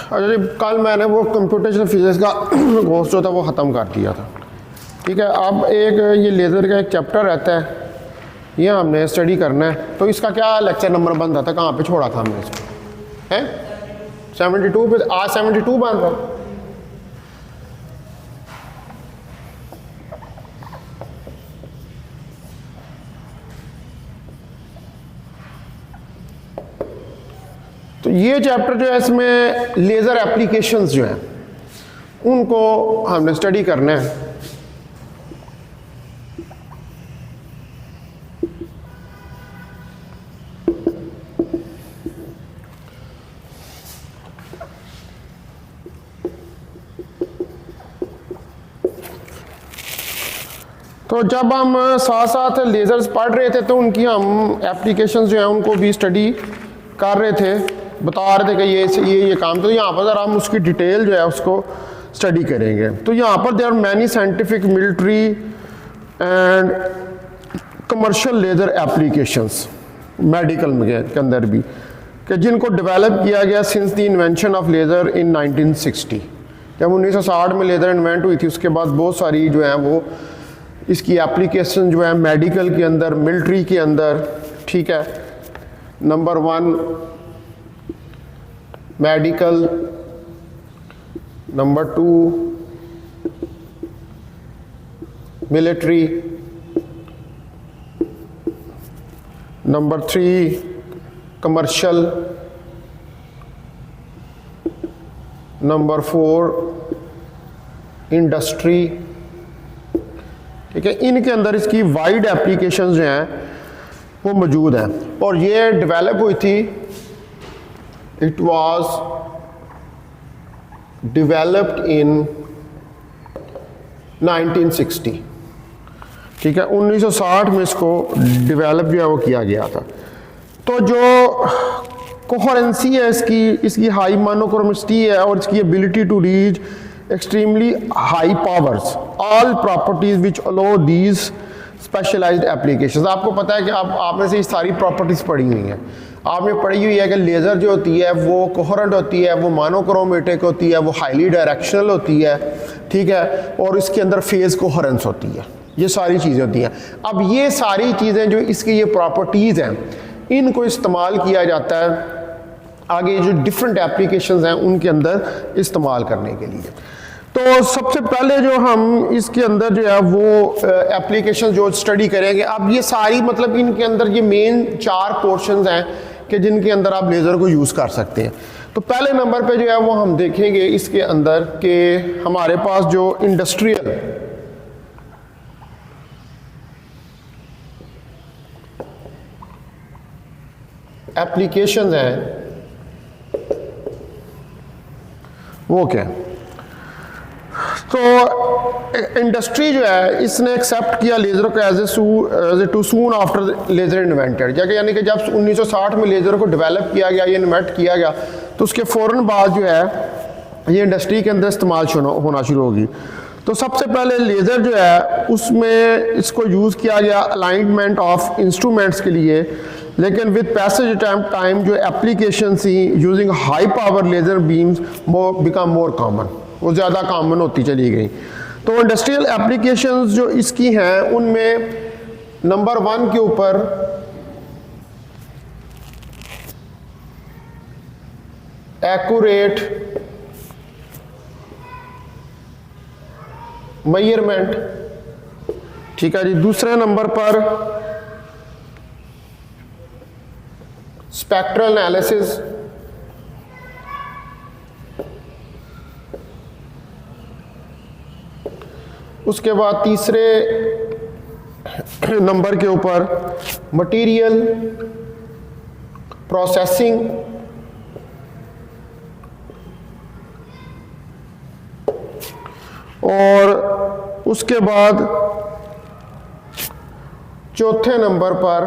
अच्छा जी, कल मैंने वो कंप्यूटेशनल फिजिक्स का कोर्स जो था वो ख़त्म कर दिया था। ठीक है, अब एक ये लेज़र का एक चैप्टर रहता है, ये हमने स्टडी करना है। तो इसका क्या लेक्चर नंबर बन रहा था, कहाँ पे छोड़ा था हमने इसको? हैं 72 पे, आज 72 बन रहा है। तो ये चैप्टर जो है इसमें लेज़र एप्लीकेशंस जो हैं उनको हमने स्टडी करना है। तो जब हम साथ साथ लेज़र्स पढ़ रहे थे तो उनकी हम एप्लीकेशंस जो हैं उनको भी स्टडी कर रहे थे, बता रहे थे कि ये काम। तो यहाँ पर ज़रा हम उसकी डिटेल जो है उसको स्टडी करेंगे। तो यहाँ पर there are many scientific, military and commercial laser applications, medical में के अंदर भी, कि जिनको डेवलप किया गया since the invention of laser in 1960। जब 1960 में लेज़र इन्वेंट हुई थी, उसके बाद बहुत सारी जो है वो इसकी एप्लीकेशन जो है मेडिकल के अंदर, मिलिट्री के अंदर। ठीक है, number 1 medical, number 2 military, number 3 commercial, number 4 industry. ठीक है, इनके अंदर इसकी वाइड एप्लीकेशंस जो हैं वो मौजूद हैं। और ये डेवलप हुई थी, इट वाज डेवलप्ड इन 1960। ठीक है, 1960 में इसको डेवलप जो है वो किया गया था। तो जो कोहेरेंसी है इसकी हाई मोनोक्रोमेसिटी है, और इसकी ability to reach extremely high powers, all properties which allow these specialised applications. आपको पता है कि आपने से सारी प्रॉपर्टीज पढ़ी हुई हैं। आपने पढ़ी हुई है कि लेज़र जो होती है वो कोहेरेंट होती है, वो मोनोक्रोमेटिक होती है, वो हाईली डायरेक्शनल होती है। ठीक है, और इसके अंदर फेज कोहेरेंस होती है, ये सारी चीज़ें होती हैं। अब ये सारी चीज़ें जो इसकी ये प्रॉपर्टीज़ हैं, इनको इस्तेमाल किया जाता है आगे जो डिफरेंट एप्लीकेशंस हैं उनके अंदर इस्तेमाल करने के लिए। तो सबसे पहले जो हम इसके अंदर जो है वो एप्लीकेशन जो स्टडी करेंगे, अब ये सारी मतलब इनके अंदर ये मेन 4 पोर्शंस हैं कि जिनके अंदर आप लेज़र को यूज़ कर सकते हैं। तो पहले नंबर पे जो है वो हम देखेंगे इसके अंदर कि हमारे पास जो इंडस्ट्रियल एप्लीकेशंस हैं वो क्या है। तो इंडस्ट्री जो है इसने एक्सेप्ट किया लेज़र को as a too soon after laser invented, यानी कि जब 1960 में लेज़र को डेवलप किया गया, ये इन्वेंट किया गया, तो उसके फ़ौरन बाद जो है ये इंडस्ट्री के अंदर इस्तेमाल होना शुरू होगी। तो सबसे पहले लेज़र जो है उसमें इसको यूज़ किया गया अलाइनमेंट ऑफ इंस्ट्रूमेंट्स के लिए, लेकिन विद पैसेज टाइम जो एप्लीकेशन थी using high power laser beams become more common, वो ज़्यादा कॉमन होती चली गई। तो इंडस्ट्रियल एप्लीकेशंस जो इसकी हैं उनमें नंबर 1 के ऊपर एक्यूरेट मेजरमेंट। ठीक है जी, दूसरे नंबर पर स्पेक्ट्रल एनालिसिस, उसके बाद तीसरे नंबर के ऊपर मटेरियल प्रोसेसिंग, और उसके बाद चौथे नंबर पर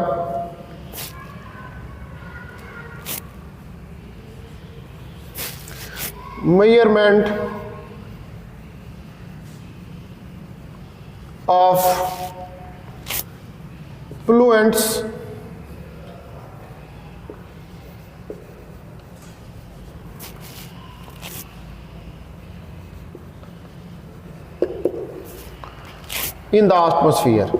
measurement of fluents in the atmosphere.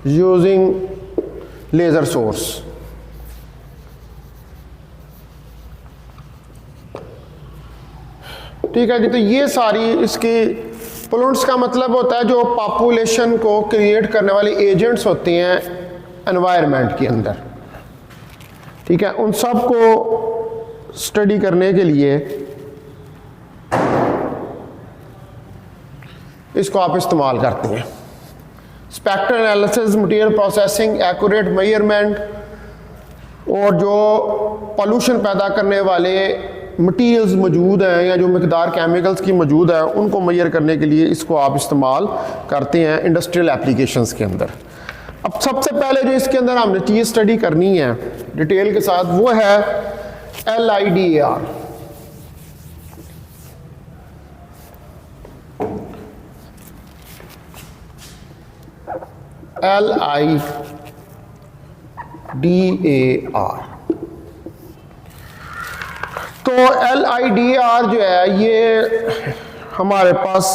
Using laser source. ठीक है जी, तो ये सारी इसकी पोल्यूटेंट्स का मतलब होता है जो पॉपुलेशन को क्रिएट करने वाले एजेंट्स होते हैं एनवायरनमेंट के अंदर। ठीक है, उन सब को स्टडी करने के लिए इसको आप इस्तेमाल करते हैं। Spectral analysis, material processing, accurate measurement, और जो पोल्यूशन पैदा करने वाले मटेरियल्स मौजूद हैं या जो मकदार केमिकल्स की मौजूद है उनको मेजर करने के लिए इसको आप इस्तेमाल करते हैं इंडस्ट्रियल एप्लीकेशंस के अंदर। अब सबसे पहले जो इसके अंदर हमने चीज़ स्टडी करनी है डिटेल के साथ वो है LIDAR। LIDAR। तो LIDAR जो है ये हमारे पास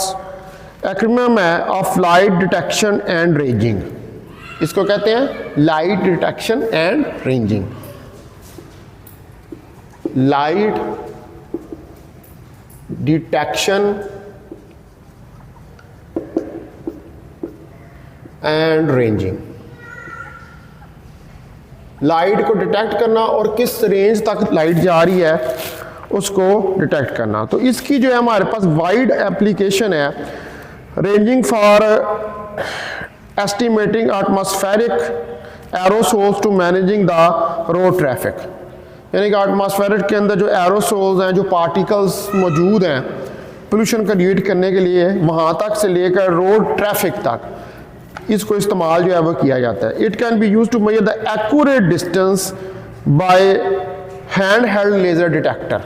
एक्रोनिम है of light detection and ranging. इसको कहते हैं light detection and ranging. Light detection and ranging. Light को डिटेक्ट करना और किस रेंज तक लाइट जा रही है उसको डिटेक्ट करना। तो इसकी जो है हमारे पास वाइड एप्लीकेशन है, ranging for estimating atmospheric aerosols to managing the road traffic. यानी कि एटमॉस्फेरिक के अंदर जो एरोसोल्स हैं, जो पार्टिकल्स मौजूद हैं पोल्यूशन को क्रिएट करने के लिए, वहाँ तक से लेकर रोड ट्रैफिक तक इसको इस्तेमाल जो है वो किया जाता है। It can be use to measure the accurate distance by hand held laser detector.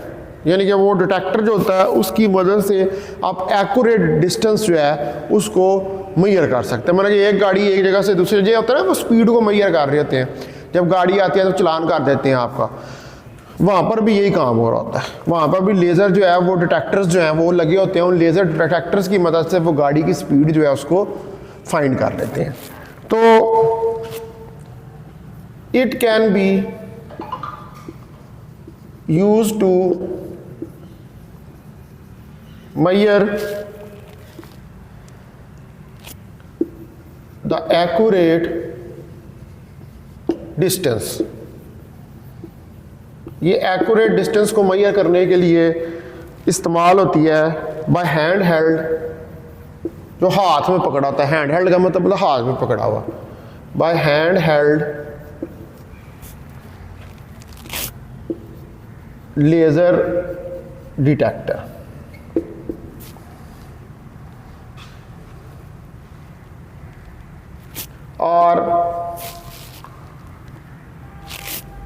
यानी कि वो डिटेक्टर जो होता है उसकी मदद से आप एक्यूरेट डिस्टेंस जो है उसको मेजर कर सकते हैं। मतलब कि एक गाड़ी एक जगह से दूसरी जगह होता है ना, वो स्पीड को मेजर कर रहे होते हैं। जब गाड़ी आती है तो चलान कर देते हैं आपका, वहाँ पर भी यही काम हो रहा होता है। वहाँ पर भी लेज़र जो है वो डिटेक्टर्स जो हैं वो लगे होते हैं, उन लेज़र डिटेक्टर्स की मदद से वो गाड़ी की स्पीड जो है उसको फाइंड कर लेते हैं। तो it can be use to measure the accurate distance। ये एक्यूरेट डिस्टेंस को मेजर करने के लिए इस्तेमाल होती है बाय हैंड हेल्ड, जो हाथ में पकड़ा होता है। हैंड हेल्ड का मतलब हाथ में पकड़ा हुआ, by hand held laser detector. और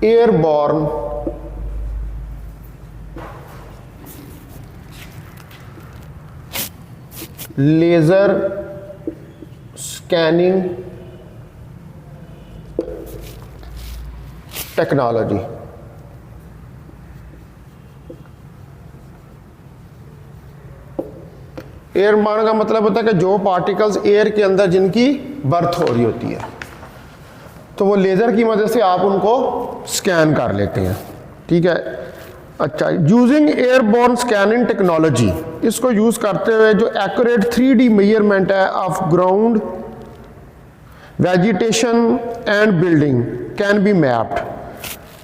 airborne laser scanning technology. Airborne का मतलब होता है कि जो पार्टिकल्स एयर के अंदर जिनकी बर्थ हो रही होती है तो वो लेज़र की मदद से आप उनको स्कैन कर लेते हैं। ठीक है, अच्छा, यूजिंग एयरबॉर्न स्कैनिंग टेक्नोलॉजी, इसको यूज़ करते हुए जो एक्यूरेट 3D मेजरमेंट है of ground vegetation and building can be mapped.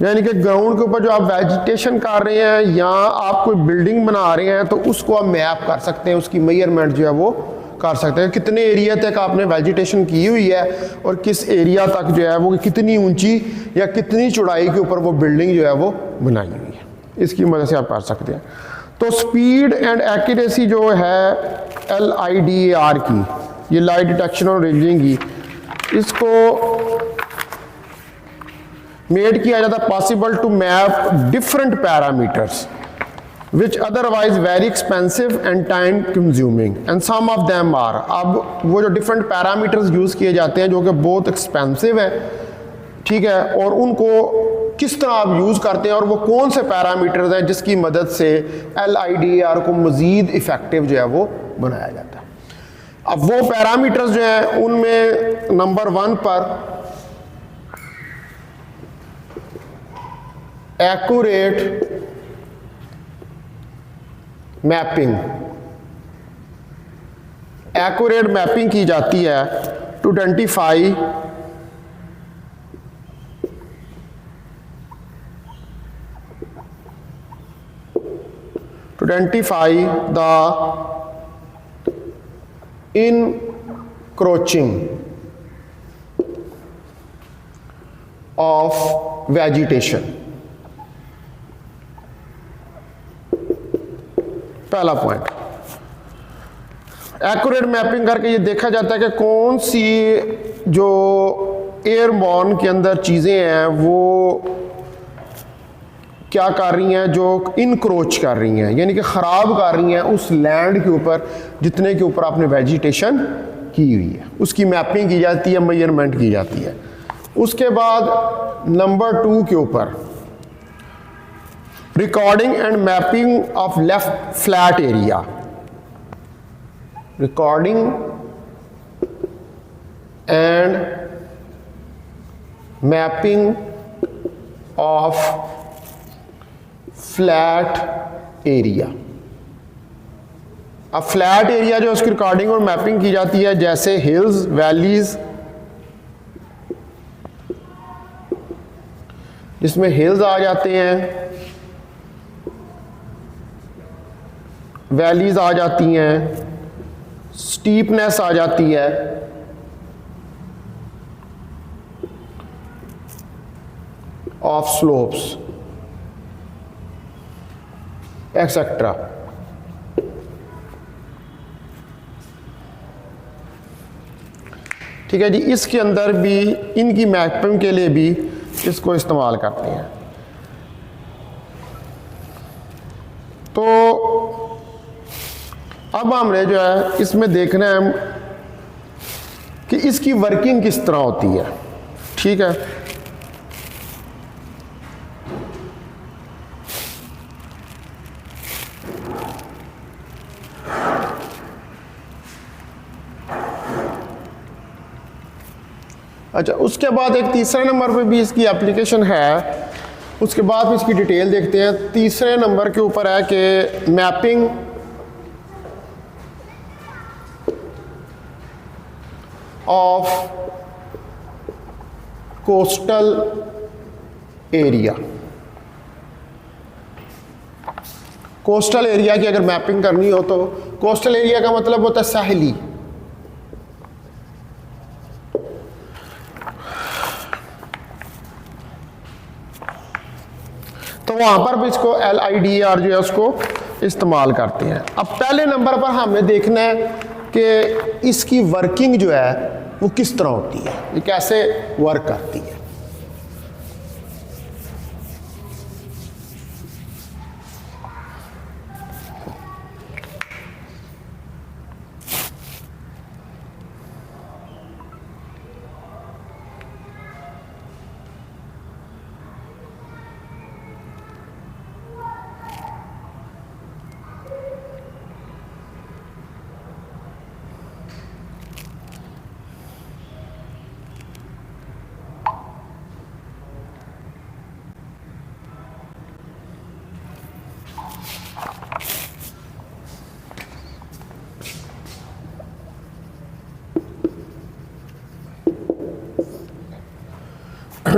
यानी कि ग्राउंड के ऊपर जो आप वेजिटेशन कर रहे हैं या आप कोई बिल्डिंग बना रहे हैं तो उसको आप मैप कर सकते हैं, उसकी मेजरमेंट जो है वो कर सकते हैं। कितने एरिया तक आपने वेजिटेशन की हुई है और किस एरिया तक जो है वो कितनी ऊंची या कितनी चौड़ाई के ऊपर वो बिल्डिंग जो है वो बनाई हुई है, इसकी मदद से आप कर सकते हैं। तो स्पीड एंड एक्यूरेसी जो है LIDAR की, ये लाइट डिटेक्शन और रेंजिंग की, इसको मेड किया जाता possible to map different parameters which otherwise very expensive and time consuming and some of them are। अब वो जो different parameters यूज़ किए जाते हैं जो कि बहुत expensive है, ठीक है, और उनको किस तरह आप यूज़ करते हैं और वो कौन से पैरामीटर्स हैं जिसकी मदद से LIDAR को मज़ीद इफ़ेक्टिव जो है वो बनाया जाता है। अब वो पैरामीटर्स जो हैं उनमें नंबर 1 पर एक्यूरेट मैपिंग, एक्यूरेट मैपिंग की जाती है to identify the encroaching of vegetation। पहला पॉइंट, एक्यूरेट मैपिंग करके ये देखा जाता है कि कौन सी जो एयरबॉर्न के अंदर चीज़ें हैं वो क्या कर रही हैं, जो इनक्रोच कर रही हैं, यानी कि ख़राब कर रही हैं उस लैंड के ऊपर जितने के ऊपर आपने वेजिटेशन की हुई है, उसकी मैपिंग की जाती है, मेजरमेंट की जाती है। उसके बाद नंबर 2 के ऊपर recording and mapping of left flat area, recording and mapping of flat area. अब फ्लैट एरिया जो उसकी रिकॉर्डिंग और मैपिंग की जाती है, जैसे हिल्स, वैलीज, जिसमें हिल्स आ जाते हैं, वैलीज आ जाती हैं, स्टीपनेस आ जाती है, ऑफ स्लोप्स एक्सेट्रा। ठीक है जी, इसके अंदर भी इनकी मैपिंग के लिए भी इसको इस्तेमाल करते हैं। तो अब हमने जो है इसमें देखना है कि इसकी वर्किंग किस तरह होती है। ठीक है, अच्छा, उसके बाद एक तीसरे नंबर पे भी इसकी एप्लीकेशन है, उसके बाद भी इसकी डिटेल देखते हैं। तीसरे नंबर के ऊपर है कि mapping of coastal area. Coastal area की अगर मैपिंग करनी हो तो कोस्टल एरिया का मतलब होता है साहली। तो वहां पर भी इसको LIDAR जो है उसको इस्तेमाल करते हैं। अब पहले नंबर पर हमें देखना है कि इसकी वर्किंग जो है वो किस तरह होती है, ये कैसे वर्क करती है।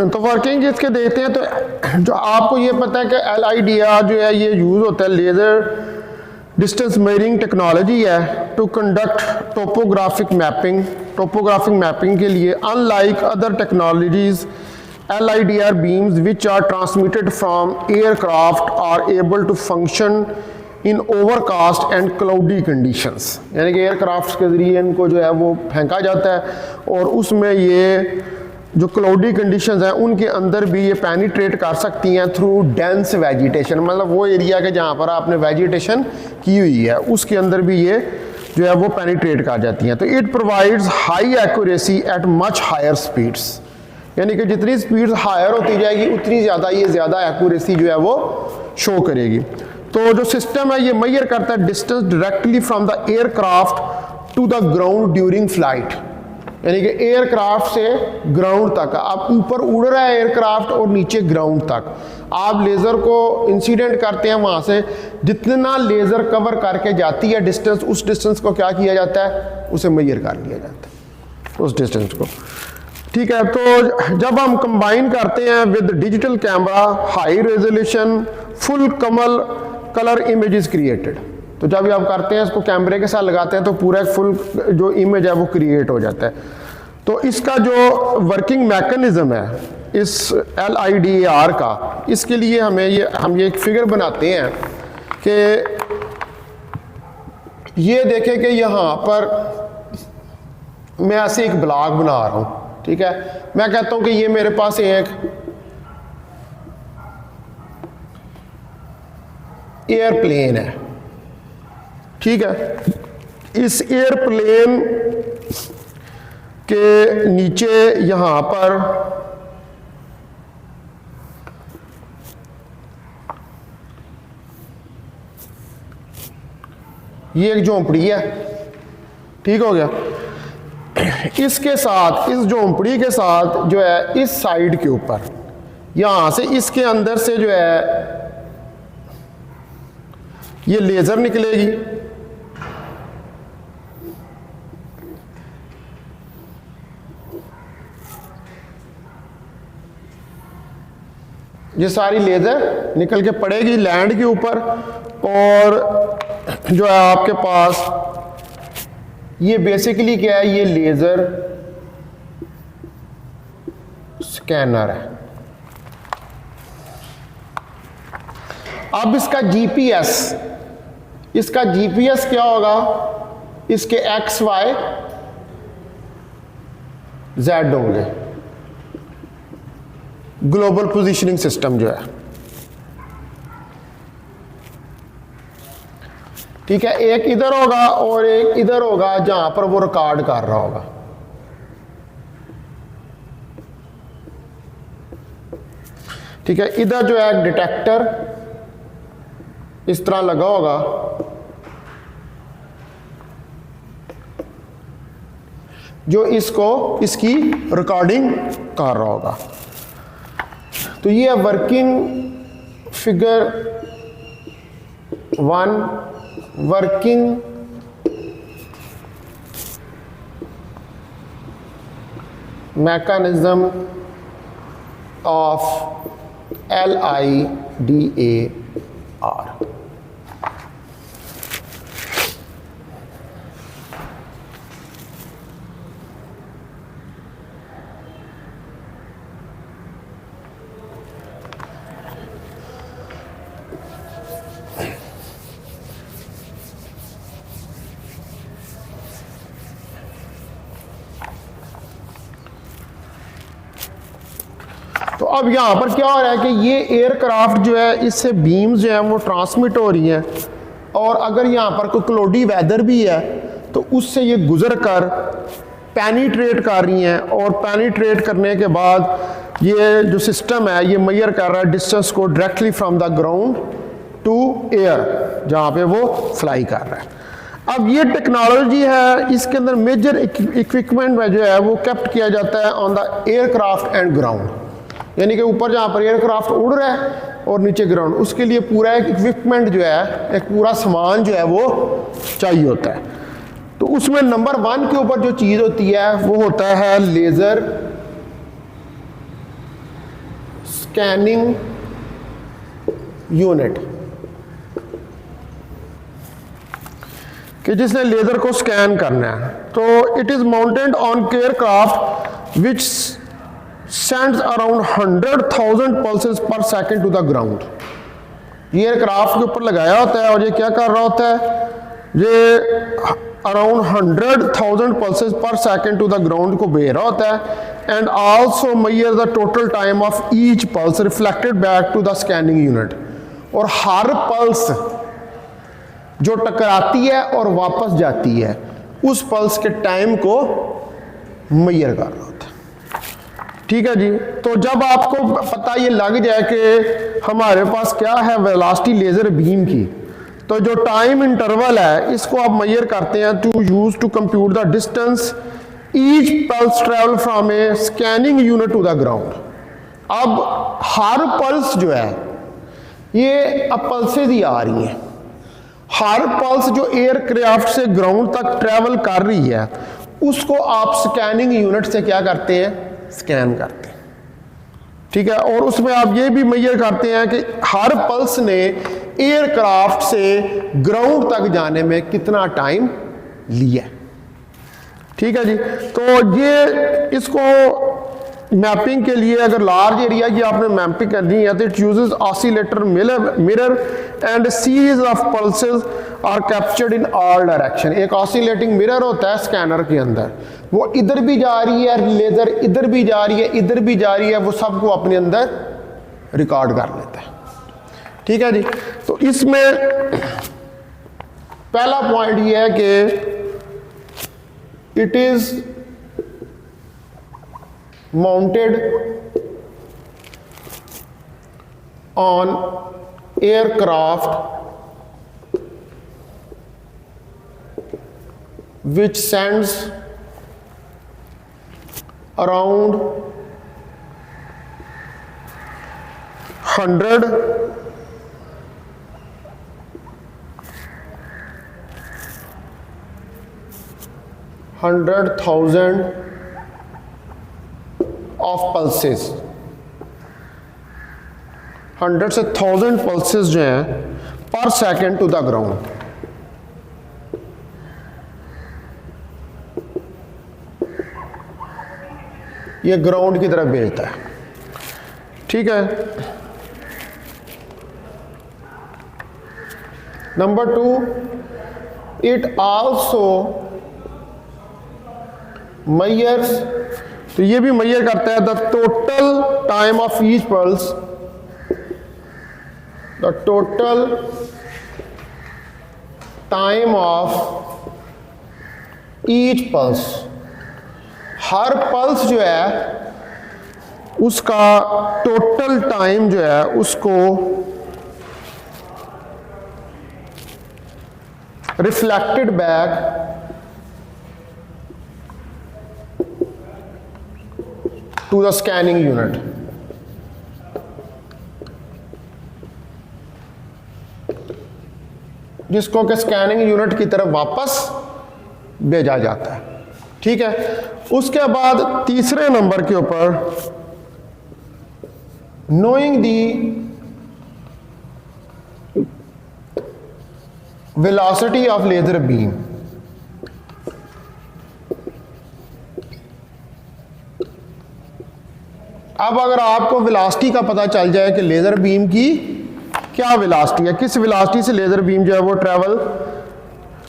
तो वर्किंग इसके देखते हैं। तो जो आपको ये पता है कि LIDAR जो है ये यूज़ होता है, लेज़र डिस्टेंस मेजरिंग टेक्नोलॉजी है to conduct topographic mapping. Topographic mapping के लिए unlike other technologies LIDAR beams which are transmitted from aircraft are able to function in overcast and cloudy conditions. यानी कि एयरक्राफ्ट के ज़रिए इनको जो है वो फेंका जाता है और उसमें ये जो क्लाउडी कंडीशंस हैं उनके अंदर भी ये पेनिट्रेट कर सकती हैं थ्रू डेंस वेजिटेशन। मतलब वो एरिया के जहाँ पर आपने वेजिटेशन की हुई है उसके अंदर भी ये जो है वो पेनिट्रेट कर जाती हैं। तो it provides high accuracy at much higher speeds. यानी कि जितनी स्पीड हायर होती जाएगी उतनी ज़्यादा ये ज़्यादा एक्यूरेसी जो है वो शो करेगी। तो जो सिस्टम है ये मेजर करता है distance directly from the aircraft to the ground during flight, यानी कि एयरक्राफ्ट से ग्राउंड तक। आप ऊपर उड़ रहा है एयरक्राफ्ट और नीचे ग्राउंड तक, आप लेज़र को इंसिडेंट करते हैं, वहाँ से जितना लेज़र कवर करके जाती है डिस्टेंस, उस डिस्टेंस को क्या किया जाता है, उसे मेजर कर लिया जाता है उस डिस्टेंस को। ठीक है, तो जब हम कंबाइन करते हैं with digital camera high resolution full colour images created, तो जब आप करते हैं इसको कैमरे के साथ लगाते हैं तो पूरा फुल जो इमेज है वो क्रिएट हो जाता है। तो इसका जो वर्किंग मैकेनिज्म है इस LIDAR का, इसके लिए हम ये एक फिगर बनाते हैं कि ये देखें कि यहाँ पर मैं ऐसे एक ब्लॉक बना रहा हूँ, ठीक है, मैं कहता हूँ कि ये मेरे पास एक एयरप्लेन है, ठीक है, इस एयरप्लेन के नीचे यहां पर ये एक झोंपड़ी है, ठीक हो गया। इसके साथ, इस झोंपड़ी के साथ जो है इस साइड के ऊपर यहां से इसके अंदर से जो है ये लेजर निकलेगी, ये सारी लेजर निकल के पड़ेगी लैंड के ऊपर, और जो है आपके पास ये बेसिकली क्या है, ये लेजर स्कैनर है। अब इसका जीपीएस क्या होगा, इसके XY Z होंगे, ग्लोबल पोजीशनिंग सिस्टम जो है, ठीक है, एक इधर होगा और एक इधर होगा जहां पर वो रिकॉर्ड कर रहा होगा। ठीक है, इधर जो है एक डिटेक्टर इस तरह लगा होगा, जो इसकी रिकॉर्डिंग कर रहा होगा। तो ये working figure 1, working mechanism of LIDAR। तो अब यहाँ पर क्या हो रहा है कि ये एयरक्राफ्ट जो है इससे बीम्स जो है वो ट्रांसमिट हो रही हैं, और अगर यहाँ पर कोई क्लोडी वेदर भी है तो उससे ये गुजर कर पेनिट्रेट कर रही हैं, और पेनिट्रेट करने के बाद ये जो सिस्टम है ये मेजर कर रहा है डिस्टेंस को directly from the ground to air, जहाँ पे वो फ्लाई कर रहा है। अब ये टेक्नोलॉजी है, इसके अंदर मेजर इक्विपमेंट में जो है वो केप्ट किया जाता है on the aircraft and ground, यानी कि ऊपर जहाँ पर एयरक्राफ्ट उड़ रहा है और नीचे ग्राउंड, उसके लिए पूरा एक इक्विपमेंट जो है, एक पूरा सामान जो है वो चाहिए होता है। तो उसमें नंबर 1 के ऊपर जो चीज़ होती है वो होता है लेज़र स्कैनिंग यूनिट, कि जिसने लेज़र को स्कैन करना है। तो it is mounted on aircraft which sends around 100,000 pulses per second to the ground। ये एयरक्राफ्ट के ऊपर लगाया होता है और ये क्या कर रहा होता है, ये around 100,000 pulses per second to the ground को भेज रहा होता है, and also measure the total time of each pulse reflected back to the scanning unit. और हर पल्स जो टकराती है और वापस जाती है उस पल्स के टाइम को मेजर कर रहा होता है। ठीक है जी। तो जब आपको पता ये लग जाए कि हमारे पास क्या है वेलोसिटी लेज़र बीम की, तो जो टाइम इंटरवल है इसको आप मेजर करते हैं to use to compute the distance each pulse travel from a scanning unit to the ground. अब हर पल्स जो है ये अब पल्सेज ही आ रही हैं, हर पल्स जो एयरक्राफ्ट से ग्राउंड तक ट्रेवल कर रही है उसको आप स्कैनिंग यूनिट से क्या करते हैं, स्कैन करते हैं। ठीक है, और उसमें आप ये भी मेजर करते हैं कि हर पल्स ने एयरक्राफ्ट से ग्राउंड तक जाने में कितना टाइम लिया। ठीक है जी। तो ये इसको मैपिंग के लिए अगर लार्ज एरिया की आपने मैपिंग करनी है तो it uses oscillator mirror and series of pulses are captured in all direction. एक ऑसिलेटिंग मिरर होता है स्कैनर के अंदर, वो इधर भी जा रही है लेजर, इधर भी जा रही है, इधर भी जा रही है, वो सबको अपने अंदर रिकॉर्ड कर लेता है। ठीक है जी। तो इसमें पहला पॉइंट ये है कि it is mounted on aircraft which sends around 100,000 of pulses, 100 से 1000 pulses जो हैं पर सेकेंड टू द ग्राउंड। ये ग्राउंड की तरफ भेजता है। ठीक है। नंबर 2, इट आल्सो measures, तो ये भी मेजर करता है the total time of each pulse, the total time of each pulse. Her pulse जो है उसका टोटल टाइम जो है उसको reflected back to the scanning unit। जिसको कि स्कैनिंग यूनिट की तरफ वापस भेजा जाता है। ठीक है। उसके बाद तीसरे नंबर के ऊपर knowing the velocity of laser beam. अब अगर आपको वेलोसिटी का पता चल जाए कि लेजर बीम की क्या वेलोसिटी है, किस वेलोसिटी से लेजर बीम जो है वो ट्रेवल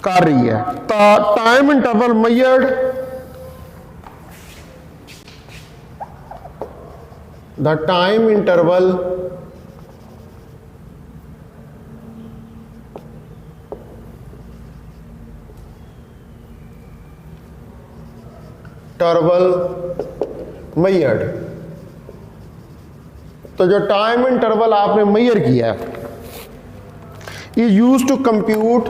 कर रही है, तो time interval measured, the time interval measured. तो जो टाइम इंटरवल आपने मेजर किया है इज यूज टू कंप्यूट,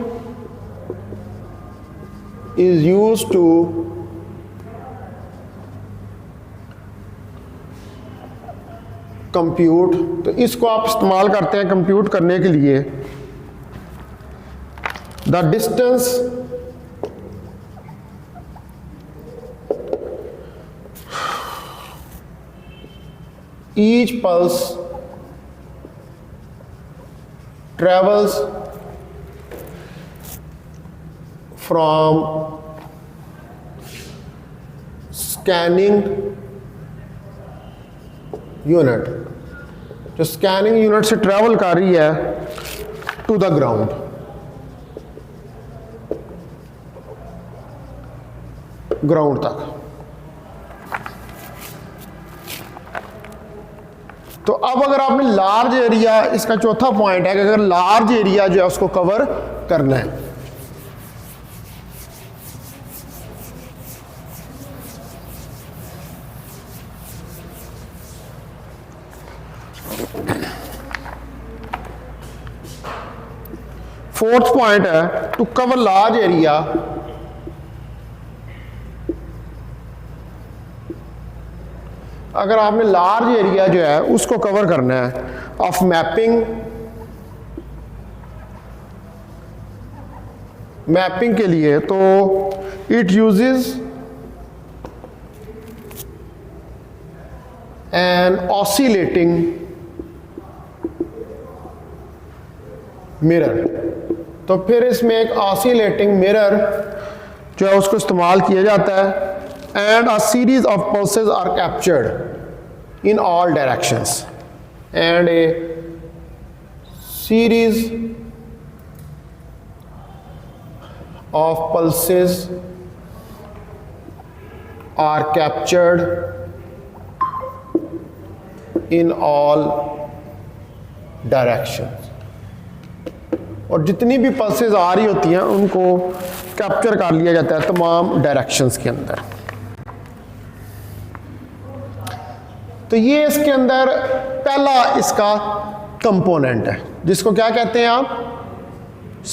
तो इसको आप इस्तेमाल करते हैं कंप्यूट करने के लिए the distance each pulse travels from scanning unit, जो स्कैनिंग यूनिट से ट्रेवल कर रही है टू द ग्राउंड। ग्राउंड तक। तो अब अगर आपने लार्ज एरिया, इसका चौथा पॉइंट है कि अगर लार्ज एरिया जो है उसको कवर करना है, फोर्थ पॉइंट है टू कवर लार्ज एरिया अगर आपने लार्ज एरिया जो है उसको कवर करना है ऑफ मैपिंग के लिए, तो it uses an oscillating mirror. तो फिर इसमें एक ऑसिलेटिंग मिरर जो है उसको इस्तेमाल किया जाता है, and a series of pulses are captured in all directions, and a series of pulses are captured in all directions। और जितनी भी पल्सेस आ रही होती हैं उनको कैप्चर कर लिया जाता है तमाम डायरेक्शंस के अंदर। तो ये इसके अंदर पहला इसका कंपोनेंट है जिसको क्या कहते हैं आप,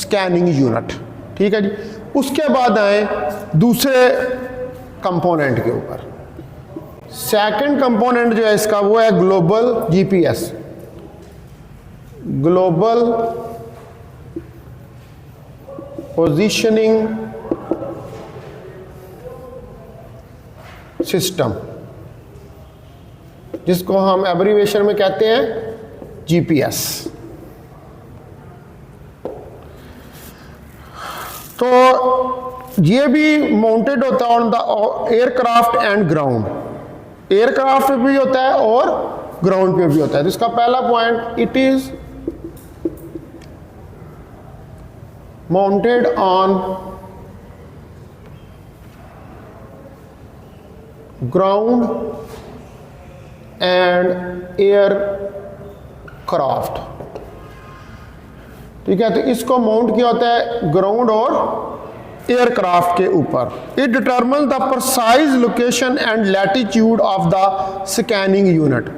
स्कैनिंग यूनिट। ठीक है जी। उसके बाद आए दूसरे कंपोनेंट के ऊपर। सेकंड कंपोनेंट जो है इसका वो है global GPS, global positioning system, जिसको हम एब्रीविएशन में कहते हैं जीपीएस। तो ये भी माउंटेड होता है on the aircraft and ground. Aircraft पे भी होता है और ग्राउंड पे भी होता है। तो इसका पहला point, it is mounted on ground and aircraft. ठीक है। तो इसको माउंट किया होता है ग्राउंड और एयरक्राफ्ट के ऊपर। It determine the precise location and latitude of the scanning unit.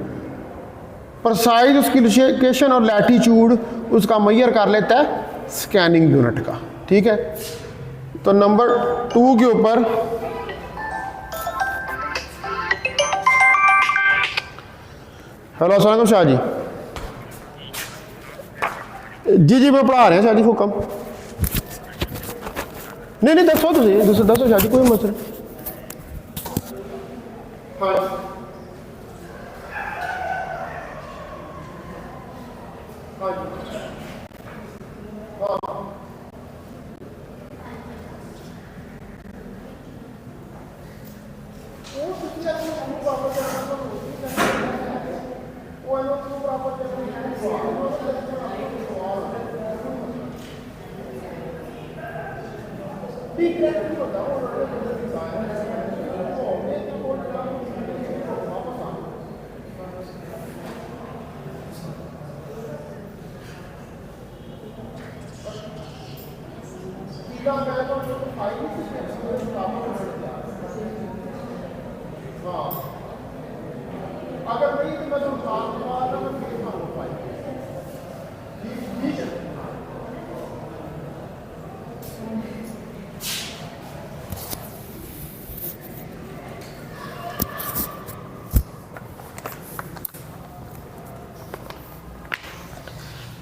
Precise उसकी लोकेशन और लैटिट्यूड उसका मेजर कर लेता है स्कैनिंग यूनिट का। ठीक है। तो नंबर 2 के ऊपर हेलो अस्सलाम वालेकुम शाह जी। जी वो पढ़ा रहे हैं शाह जी, हुक्म। नहीं दसो दसो शाह जी, कोई मसला नहीं।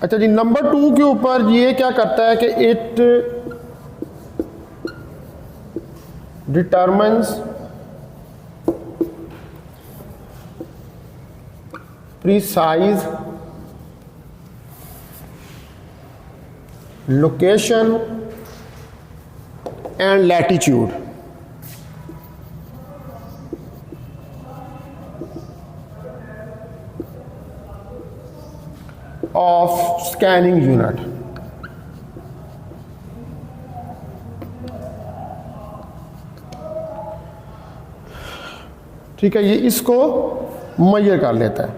अच्छा जी, नंबर 2 के ऊपर ये क्या करता है कि it determines precise location and latitude of scanning unit। ठीक है, ये इसको मेजर कर लेता है।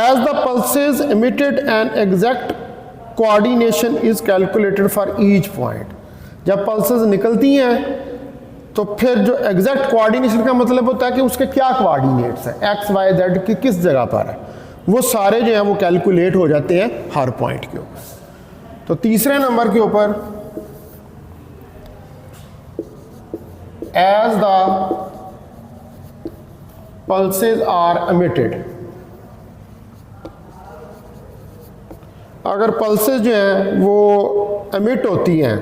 As the pulses emitted an exact coordination is calculated for each point। जब पल्सेस निकलती हैं तो फिर जो एग्जैक्ट कोऑर्डिनेशन का मतलब होता है कि उसके क्या कोऑर्डिनेट्स हैं, एक्स वाई जेड की किस जगह पर है, वो सारे जो हैं वो कैलकुलेट हो जाते हैं हर पॉइंट के ऊपर। तो तीसरे नंबर के ऊपर as the pulses are emitted, अगर पल्सेस जो हैं वो एमिट होती हैं,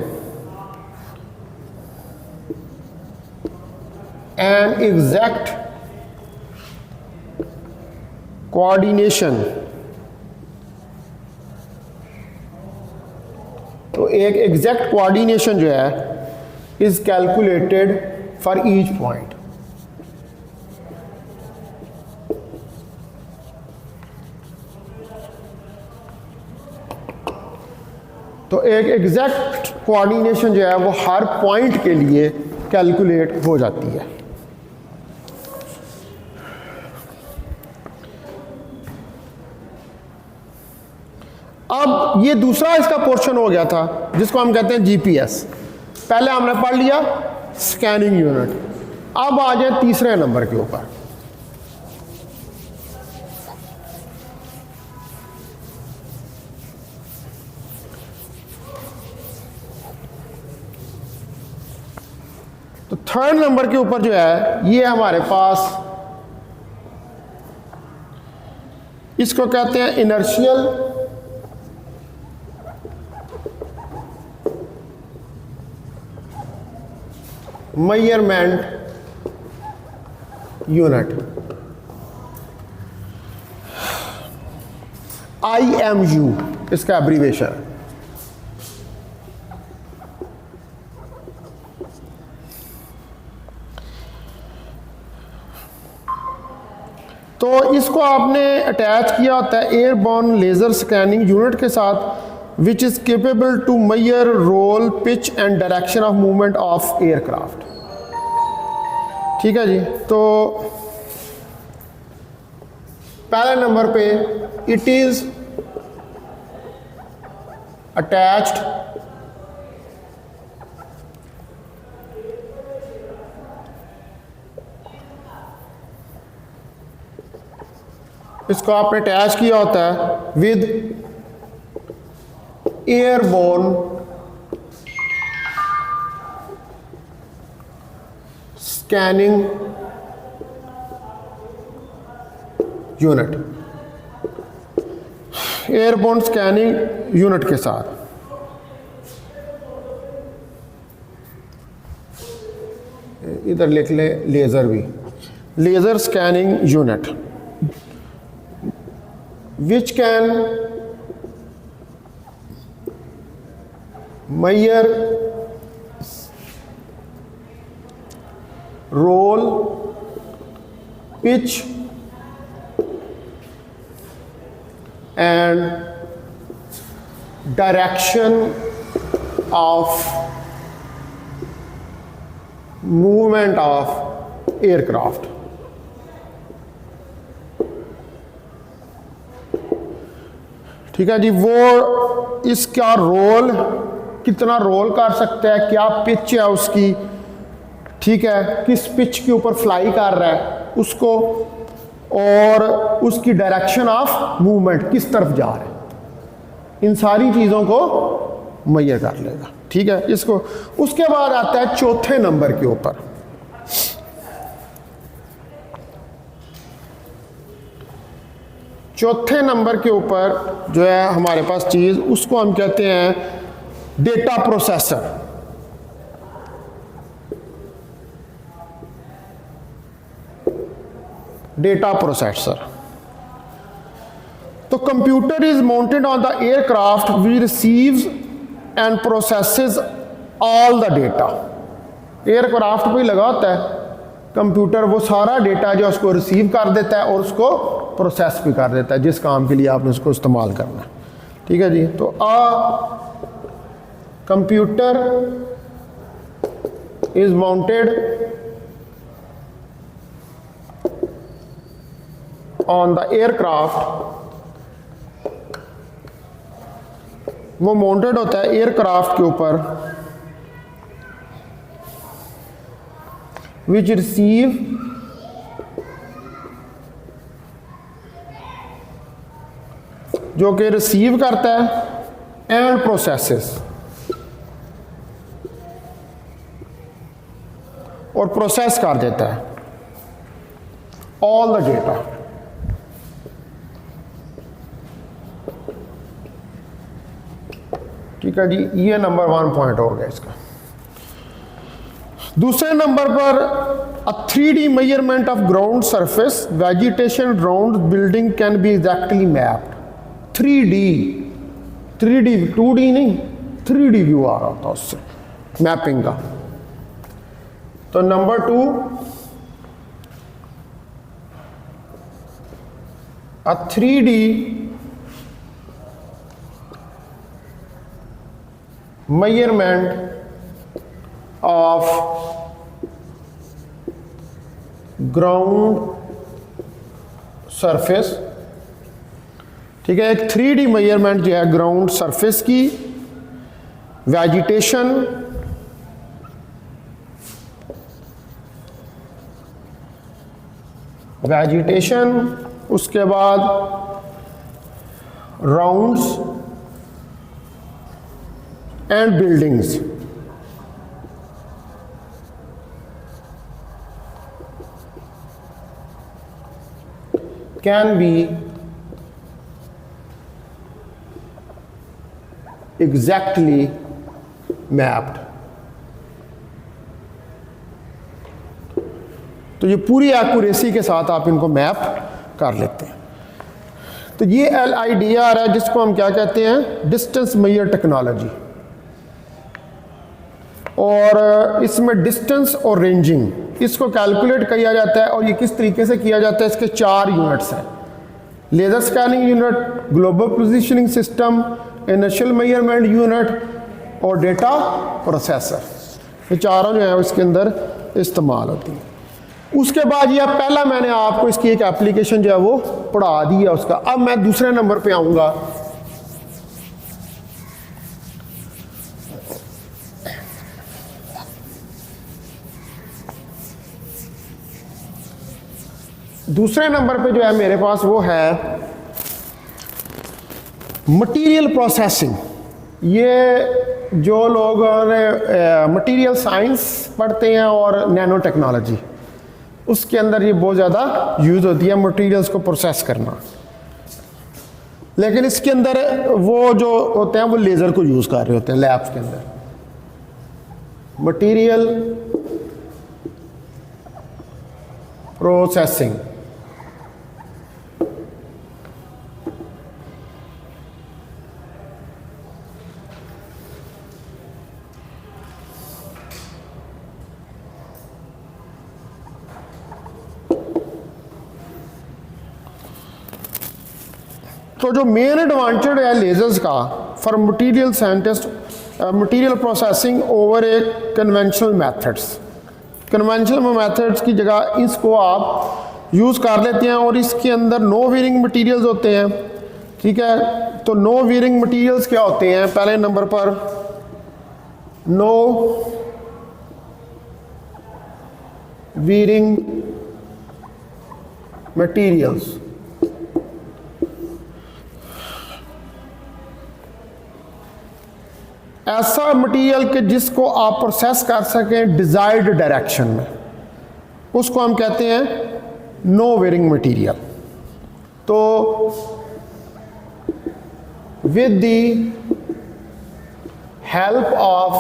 एन एग्जैक्ट कोऑर्डिनेशन, तो एक एग्जैक्ट कोऑर्डिनेशन जो है is calculated for each point. तो एक एग्जैक्ट कोऑर्डिनेशन जो है वो हर पॉइंट के लिए कैलकुलेट हो जाती है। अब ये दूसरा इसका पोर्शन हो गया था जिसको हम कहते हैं जीपीएस। पहले हमने पढ़ लिया स्कैनिंग यूनिट, अब आ जाए तीसरे नंबर के ऊपर। तो थर्ड नंबर के ऊपर जो है ये हमारे पास, इसको कहते हैं इनर्शियल मेजरमेंट यूनिट, IMU इसका एब्रीवेशन है। तो इसको आपने अटैच किया होता है एयरबॉर्न लेजर स्कैनिंग यूनिट के साथ, which is capable to measure roll, pitch and direction of movement of aircraft. ठीक है जी। तो पहले नंबर पे इट इज अटैच्ड इसको आपने अटैच किया होता है with airborne scanning unit, airborne scanning unit के साथ। इधर लिख ले लेजर भी, laser scanning unit which can measure roll, pitch and direction of movement of aircraft। ठीक है जी। वो इसका रोल, कितना रोल कर सकता है, क्या पिच है उसकी, ठीक है, किस पिच के ऊपर फ्लाई कर रहा है उसको, और उसकी डायरेक्शन ऑफ मूवमेंट किस तरफ जा रहा है, इन सारी चीज़ों को मेजर कर लेगा। ठीक है। इसको उसके बाद आता है चौथे नंबर के ऊपर, चौथे नंबर के ऊपर जो है हमारे पास चीज़, उसको हम कहते हैं डेटा प्रोसेसर। Data processor. तो computer is mounted on the aircraft we receives and processes all the data. Aircraft पे लगा होता है कंप्यूटर, वो सारा डेटा जो उसको रिसीव कर देता है और उसको प्रोसेस भी कर देता है जिस काम के लिए आपने उसको इस्तेमाल करना है। ठीक है जी। तो computer is mounted on the aircraft, वो माउंटेड होता है एयरक्राफ्ट के ऊपर, विच रिसीव जो कि रिसीव करता है एंड प्रोसेसेस, और प्रोसेस कर देता है ऑल द डेटा। ठीक है जी, ये नंबर 1 पॉइंट हो गया इसका। दूसरे नंबर पर अ 3D measurement of ground surface vegetation round building can be exactly mapped. 3D 2D नहीं, 3D व्यू आ रहा था उससे मैपिंग का। तो number 2, a 3D measurement of ground surface, ठीक है, एक 3D मेजरमेंट जो है ग्राउंड सरफेस की, वेजिटेशन, उसके बाद rounds and buildings. Can be exactly mapped. तो ये पूरी एक्यूरेसी के साथ आप इनको मैप कर लेते हैं। तो ये LIDR है, जिसको हम क्या कहते हैं, डिस्टेंस मेजर टेक्नोलॉजी। और इसमें डिस्टेंस और रेंजिंग इसको कैलकुलेट किया जाता है। और ये किस तरीके से किया जाता है, इसके 4 यूनिट्स हैं। Laser scanning unit, global positioning system, initial measurement unit और डेटा प्रोसेसर। ये चारों जो है इसके अंदर इस्तेमाल होती हैं। उसके बाद ये पहला मैंने आपको इसकी एक एप्लीकेशन जो है वो पढ़ा दी है उसका। अब मैं दूसरे नंबर पे आऊँगा। दूसरे नंबर पे जो है मेरे पास वो है मटेरियल प्रोसेसिंग। ये जो लोग मटेरियल साइंस पढ़ते हैं और नैनो टेक्नोलॉजी, उसके अंदर ये बहुत ज़्यादा यूज़ होती है मटेरियल्स को प्रोसेस करना। लेकिन इसके अंदर वो जो होते हैं वो लेज़र को यूज़ कर रहे होते हैं लैब्स के अंदर। मटेरियल प्रोसेसिंग, तो जो मेन एडवांटेज है लेजर्स का for material scientist, material processing over a conventional methods. Conventional methods की जगह इसको आप यूज़ कर लेते हैं। और इसके अंदर नो वेयरिंग मटेरियल्स होते हैं। ठीक है, तो नो वेयरिंग मटेरियल्स क्या होते हैं? पहले नंबर पर नो वेयरिंग मटेरियल्स, ऐसा मटेरियल के जिसको आप प्रोसेस कर सकें डिजायर्ड डायरेक्शन में, उसको हम कहते हैं नो वेयरिंग मटेरियल। तो with the help of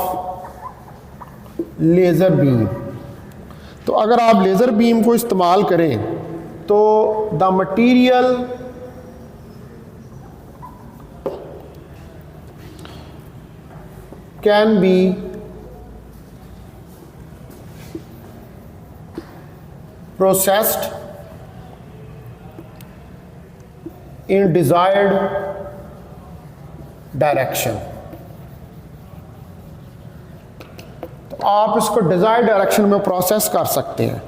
laser beam, तो अगर आप लेज़र बीम को इस्तेमाल करें तो the material can be processed in desired direction। तो आप इसको डिजायर्ड डायरेक्शन में प्रोसेस कर सकते हैं।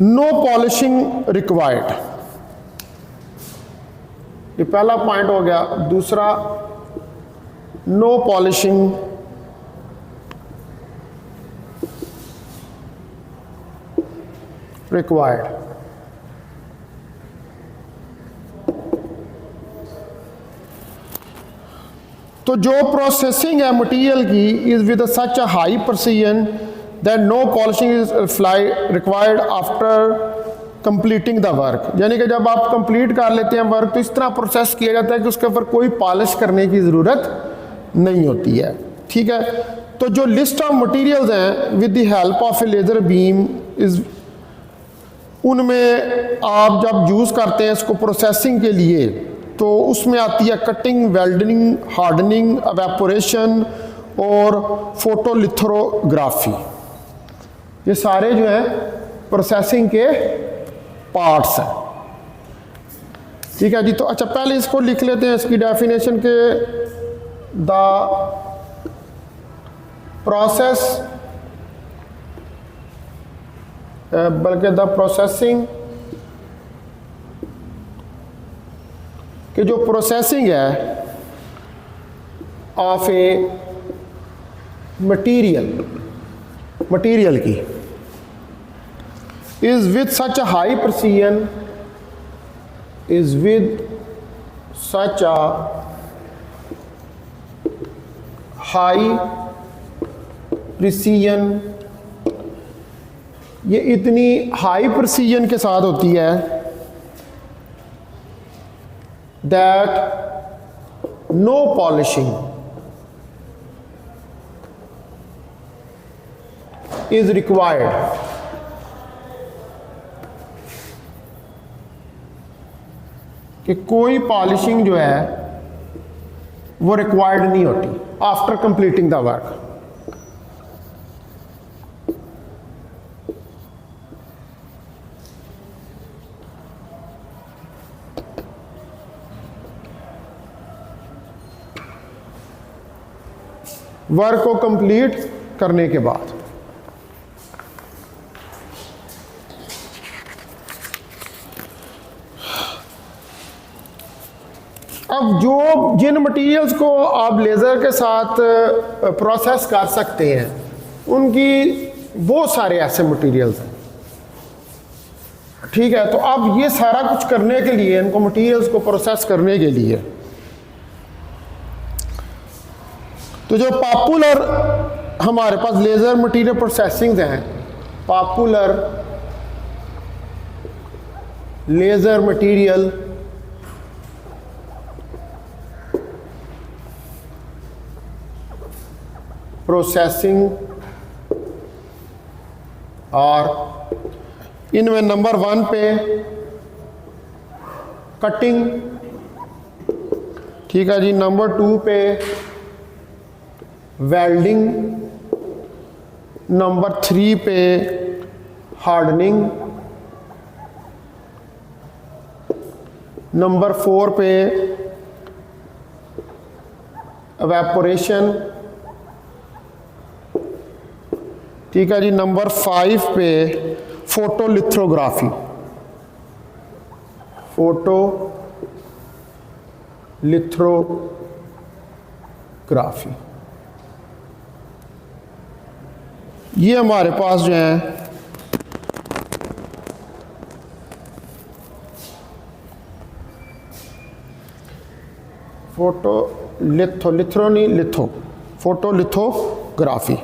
नो पॉलिशिंग रिक्वायर्ड, ये पहला पॉइंट हो गया। दूसरा, नो पॉलिशिंग रिक्वायर्ड। तो जो प्रोसेसिंग है मटेरियल की is with such a high precision that no polishing is required after completing the work, यानी कि जब आप कंप्लीट कर लेते हैं वर्क तो इस तरह प्रोसेस किया जाता है कि उसके ऊपर कोई पॉलिश करने की ज़रूरत नहीं होती है। ठीक है, तो जो लिस्ट ऑफ मटेरियल्स हैं with the help of A laser beam is, उनमें आप जब यूज़ करते हैं इसको प्रोसेसिंग के लिए तो उसमें आती है कटिंग, वेल्डनिंग, हार्डनिंग, एवेपोरेशन और फोटोलिथोग्राफी। ये सारे जो हैं प्रोसेसिंग के पार्ट्स हैं। ठीक है जी, तो अच्छा पहले इसको लिख लेते हैं, इसकी डेफिनेशन के द प्रोसेस, बल्कि द प्रोसेसिंग, कि जो प्रोसेसिंग है ऑफ ए मटीरियल की is with such a high precision, is with such a high precision, ये इतनी हाई प्रिसीजन के साथ होती है that no polishing is required, कि कोई पॉलिशिंग जो है वो रिक्वायर्ड नहीं होती after completing the work. Work को कंप्लीट करने के बाद अब जो जिन मटेरियल्स को आप लेज़र के साथ प्रोसेस कर सकते हैं उनकी बहुत सारे ऐसे मटेरियल्स हैं। ठीक है, तो अब ये सारा कुछ करने के लिए, इनको मटेरियल्स को प्रोसेस करने के लिए, तो जो पॉपुलर हमारे पास लेज़र मटेरियल प्रोसेसिंग हैं, पॉपुलर लेज़र मटेरियल प्रोसेसिंग, और इनमें नंबर 1 पे कटिंग, ठीक है जी, नंबर 2 पे वेल्डिंग, नंबर 3 पे हार्डनिंग, नंबर 4 पे एवेपोरेशन, ठीक है जी, नंबर 5 पे फोटोलिथोग्राफी, फोटोलिथोग्राफी। ये हमारे पास जो है फोटोलिथोग्राफी।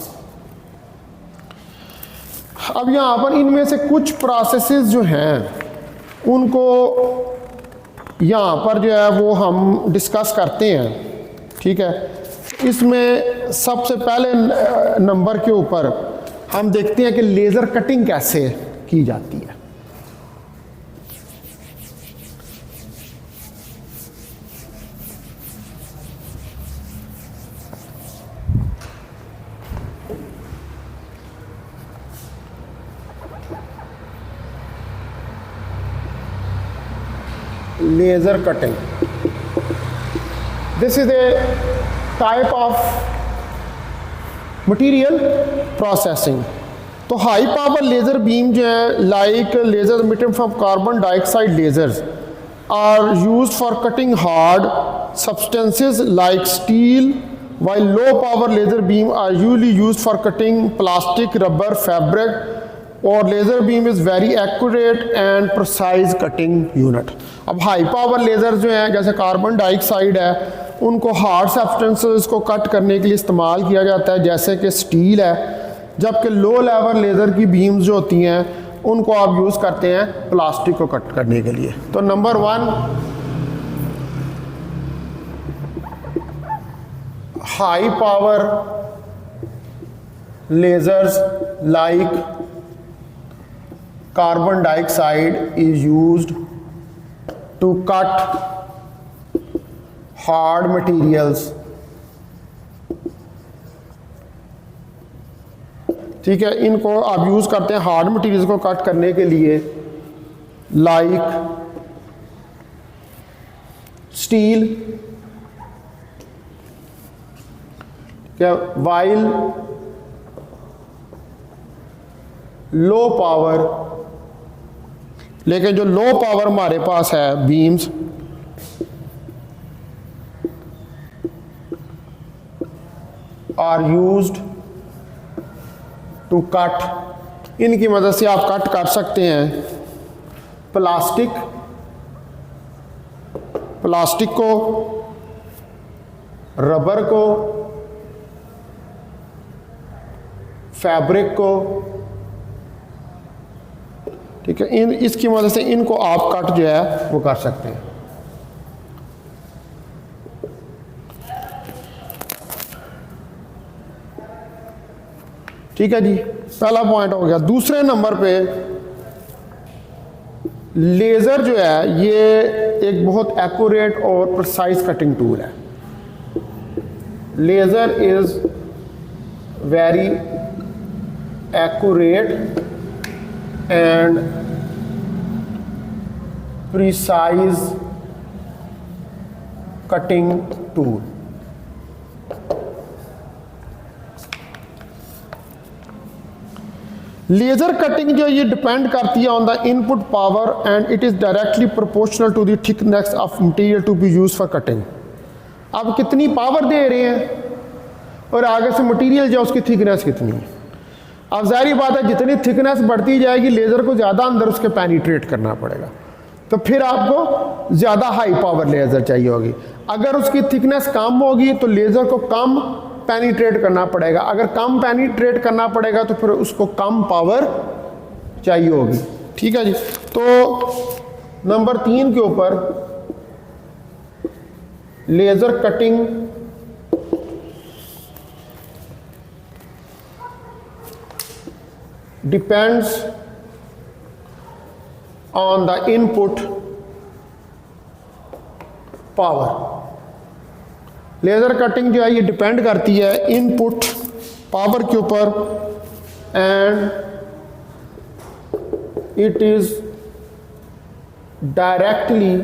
अब यहाँ पर इनमें से कुछ प्रोसेसेस जो हैं उनको यहाँ पर जो है वो हम डिस्कस करते हैं। ठीक है, इसमें सबसे पहले नंबर के ऊपर हम देखते हैं कि लेज़र कटिंग कैसे की जाती है। Laser cutting, this is a type of material processing. तो हाई पावर लेज़र बीम जो है like laser emitted from carbon dioxide lasers are used for cutting hard substances like steel, while low power laser beam are usually used for cutting plastic, rubber, fabric और laser beam is very accurate and precise cutting unit. अब high power laser जो हैं जैसे carbon dioxide है उनको hard substances को cut करने के लिए इस्तेमाल किया जाता है जैसे कि स्टील है, जबकि लो लेवल लेज़र की बीम्स जो होती हैं उनको आप यूज़ करते हैं प्लास्टिक को कट करने के लिए। तो number 1 high power lasers like carbon dioxide is used to cut hard materials। ठीक है, इनको आप यूज़ करते हैं हार्ड मटेरियल्स को कट करने के लिए, लाइक स्टील, क्या वाइल लो पावर, लेकिन जो लो पावर हमारे पास है beams are used to cut, इनकी मदद से आप कट कर सकते हैं प्लास्टिक को, रबर को, फैब्रिक को। ठीक है, इसकी मदद से इनको आप कट जो है वो कर सकते हैं। ठीक है जी, पहला पॉइंट हो गया। दूसरे नंबर पे लेज़र जो है ये एक बहुत एक्यूरेट और प्रिसाइज कटिंग टूल है। Laser is very accurate and precise cutting tool. Laser cutting जो ये डिपेंड करती है on the input power and it is directly proportional to the thickness of material to be use for cutting. आप कितनी power दे रहे हैं और आगे से मटेरियल जो उसकी थिकनेस कितनी है। अब ज़ाहिर बात है जितनी थिकनेस बढ़ती जाएगी लेज़र को ज़्यादा अंदर उसके पेनिट्रेट करना पड़ेगा, तो फिर आपको ज़्यादा हाई पावर लेज़र चाहिए होगी। अगर उसकी थिकनेस कम होगी तो लेज़र को कम पेनिट्रेट करना पड़ेगा, अगर कम पेनिट्रेट करना पड़ेगा तो फिर उसको कम पावर चाहिए होगी। ठीक है जी, तो नंबर 3 के ऊपर laser cutting depends on the input power. Laser cutting जो है ये डिपेंड करती है इनपुट पावर के ऊपर and it is directly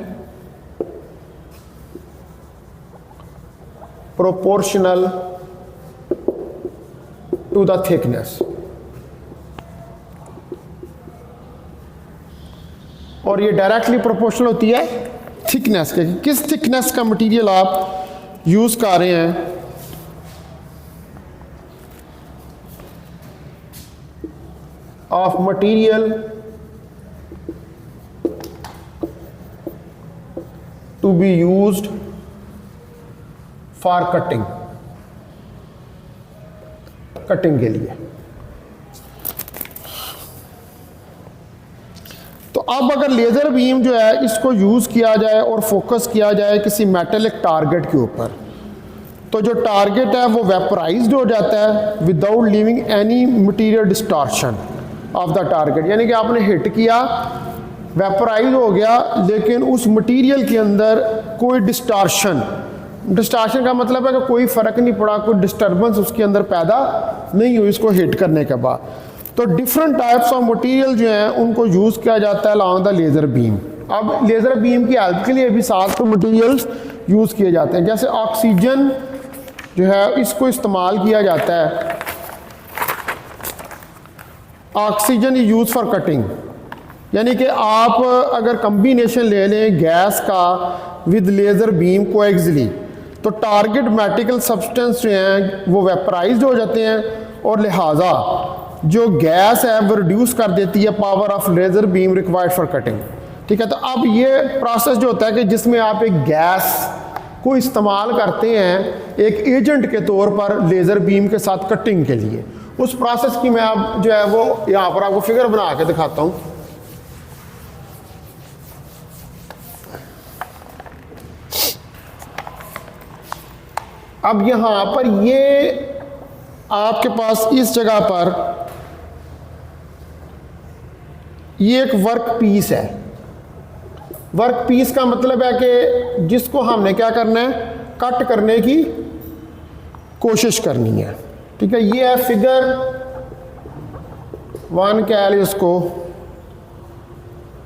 proportional to the thickness. और ये डायरेक्टली प्रोपोर्शनल होती है थिकनेस के, किस थिकनेस का मटेरियल आप यूज कर रहे हैं। Of material to be used for cutting के लिए। तो अब अगर लेज़र बीम जो है इसको यूज़ किया जाए और फोकस किया जाए किसी मेटेलिक टारगेट के ऊपर, तो जो टारगेट है वो वेपराइज्ड हो जाता है without leaving any material distortion of the target. यानी कि आपने हिट किया, वेपराइज हो गया, लेकिन उस मटेरियल के अंदर कोई डिस्टॉर्शन का मतलब है कि कोई फ़र्क नहीं पड़ा, कोई डिस्टर्बेंस उसके अंदर पैदा नहीं हुई इसको हिट करने के बाद। तो डिफरेंट टाइप्स ऑफ मटेरियल जो हैं उनको यूज़ किया जाता है अलॉन्ग द लेज़र बीम। अब लेज़र बीम की हेल्प के लिए भी 7 मटेरियल्स यूज़ किए जाते हैं। जैसे ऑक्सीजन जो है इसको इस्तेमाल किया जाता है, oxygen is use for cutting. यानी कि आप अगर कम्बिनेशन ले लें गैस का विद लेज़र बीम कोएक्सियली, तो टारगेट मेटेरियल सब्सटेंस जो हैं वो वेपराइज्ड हो जाते हैं और लिहाजा जो गैस है वो रिड्यूस कर देती है power of laser beam required for cutting. ठीक है, तो अब ये प्रोसेस जो होता है कि जिसमें आप एक गैस को इस्तेमाल करते हैं एक एजेंट के तौर पर लेज़र बीम के साथ कटिंग के लिए, उस प्रोसेस की मैं अब जो है वो यहाँ पर आपको फिगर बना के दिखाता हूँ। अब यहाँ पर ये आपके पास इस जगह पर ये एक वर्क पीस है। वर्क पीस का मतलब है कि जिसको हमने क्या करना है, कट करने की कोशिश करनी है। ठीक है, ये है फिगर 1 कह लें इसको,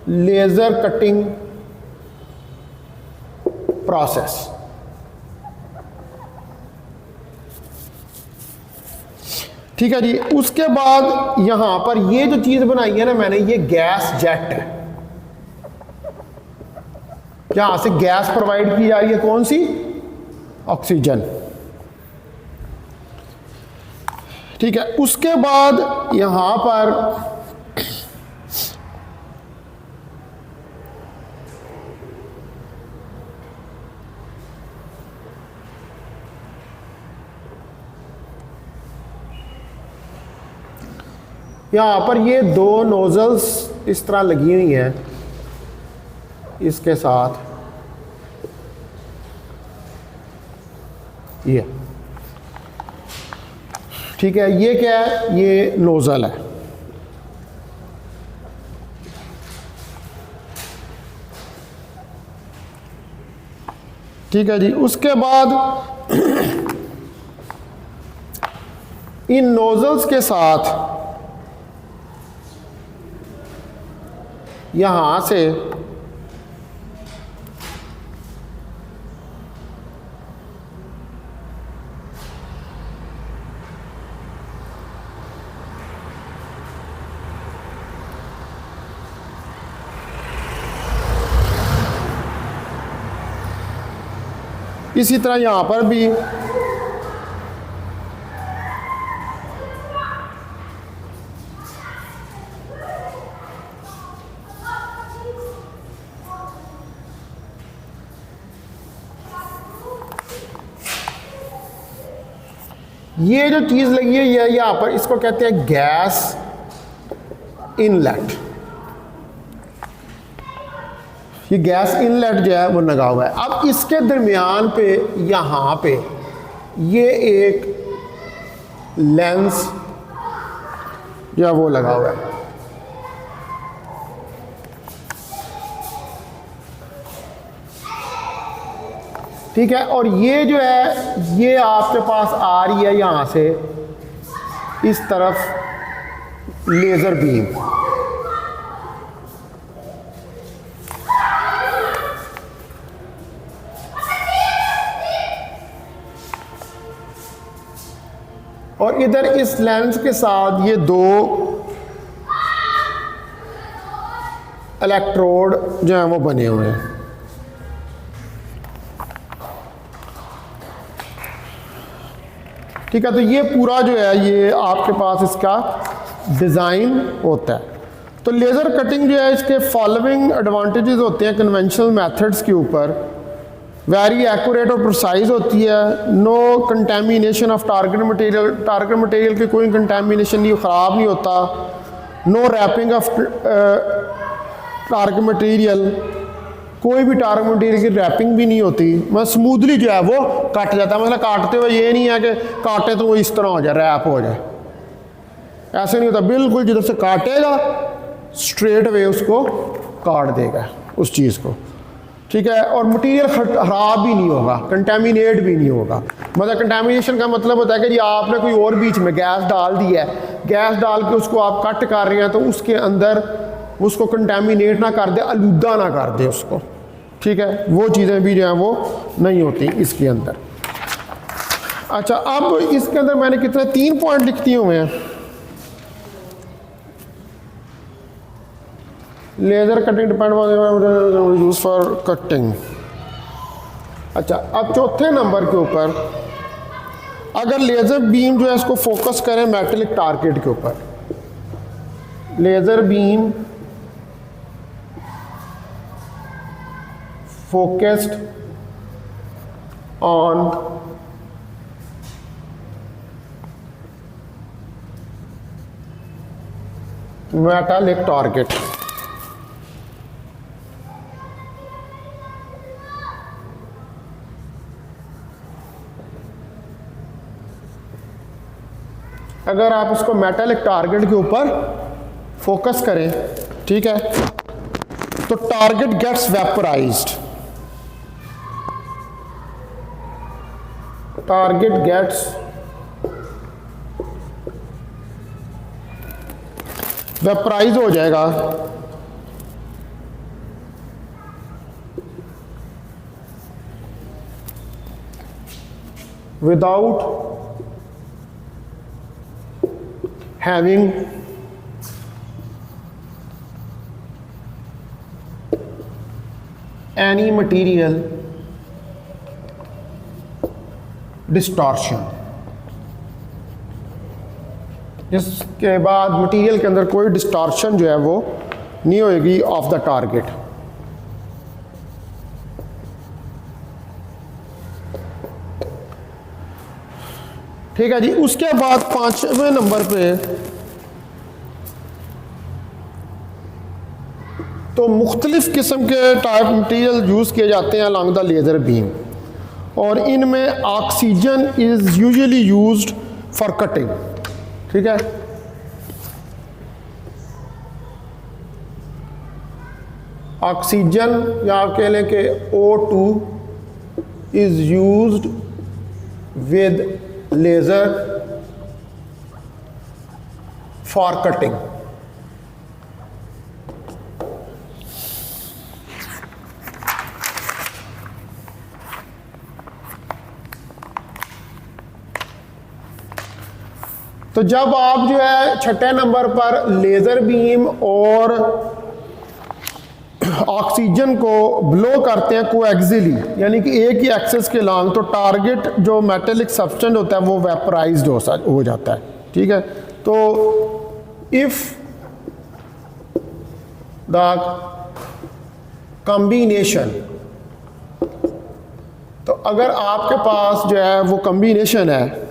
लेज़र कटिंग प्रोसेस। ठीक है जी, उसके बाद यहां पर ये जो चीज बनाई है ना मैंने, ये गैस जेट है। यहां से गैस प्रोवाइड की जा रही है, कौन सी? ऑक्सीजन। ठीक है, उसके बाद यहां पर यहाँ पर ये 2 नोजल्स इस तरह लगी हुई हैं इसके साथ, ये ठीक है। ये क्या है? ये नोजल है। ठीक है जी, उसके बाद इन नोजल्स के साथ यहां से इसी तरह यहां पर भी ये जो चीज लगी है ये यहां पर, इसको कहते हैं गैस इनलेट। ये गैस इनलेट जो है वो लगा हुआ है। अब इसके दरमियान पे यहां पे ये एक लेंस जो है वो लगा हुआ है। ठीक है, और ये जो है ये आपके पास आ रही है यहां से इस तरफ लेजर बीम। और इधर इस लेंस के साथ ये 2 इलेक्ट्रोड जो है वो बने हुए हैं। ठीक है, तो ये पूरा जो है ये आपके पास इसका डिज़ाइन होता है। तो लेज़र कटिंग जो है इसके फॉलोइंग एडवांटेजेस होते हैं कन्वेंशनल मेथड्स के ऊपर। वेरी एक्यूरेट और प्रिसाइज होती है। No contamination of target material, target material की कोई कंटेमिनेशन नहीं, ख़राब नहीं होता। No warping of target material, कोई भी टारगेट मटेरियल की रैपिंग भी नहीं होती, मतलब स्मूथली जो है वो कट जाता है। मतलब काटते हुए ये नहीं है कि काटे तो वो इस तरह हो जाए, रैप हो जाए, ऐसे नहीं होता। बिल्कुल जिधर से काटेगा स्ट्रेट वे उसको काट देगा उस चीज़ को। ठीक है, और मटेरियल खराब भी नहीं होगा, कंटेमिनेट भी नहीं होगा। मतलब कंटेमिनेशन का मतलब होता है कि जी आपने कोई और बीच में गैस डाल दी है, गैस डाल के उसको आप कट कर रहे हैं तो उसके अंदर उसको कंटेमिनेट ना कर दे, आलूदा ना कर दे उसको। ठीक है, वो चीज़ें भी जो हैं वो नहीं होती इसके अंदर। अच्छा, अब इसके अंदर मैंने कितने 3 पॉइंट लिख दिए हुए हैं। Laser cutting depend use for cutting. अच्छा, अब चौथे नंबर के ऊपर अगर लेज़र बीम जो है इसको फोकस करें मेटेलिक टारगेट के ऊपर, laser beam focused on metallic target. अगर आप उसको मेटालिक टारगेट के ऊपर फोकस करें, ठीक है, तो target gets vaporized, target gets vaporize हो जाएगा without having any material distortion। जिसके बाद मटेरियल के अंदर कोई डिस्टॉर्शन जो है वो नहीं होएगी ऑफ द टारगेट। ठीक है जी। उसके बाद 5वें नंबर पे तो मुख्तलिफ किस्म के टाइप मटीरियल यूज़ किए जाते हैं अलॉन्ग द लेज़र बीम, और इनमें oxygen is usually used for cutting. ठीक है, ऑक्सीजन या आप कह लें कि O2 is used with laser for cutting. तो जब आप जो है छठे नंबर पर लेज़र बीम और ऑक्सीजन को ब्लो करते हैं कोएक्सियली, यानी कि एक ही एक्सेस के लॉन्ग, तो टारगेट जो मेटेलिक सब्सटेंस होता है वो वेपराइज्ड हो जाता है। ठीक है, तो इफ द कॉम्बिनेशन, तो अगर आपके पास जो है वो कॉम्बिनेशन है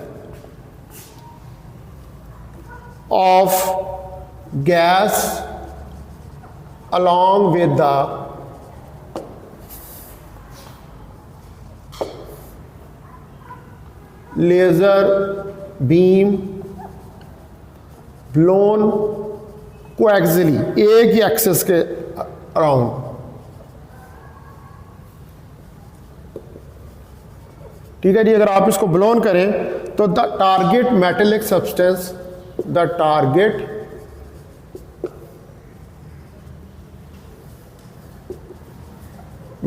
of gas along with the laser beam blown coaxially, एक ही एक्सेस के अराउंड, ठीक है जी। अगर आप इसको ब्लोन करें तो the target metallic substance, the target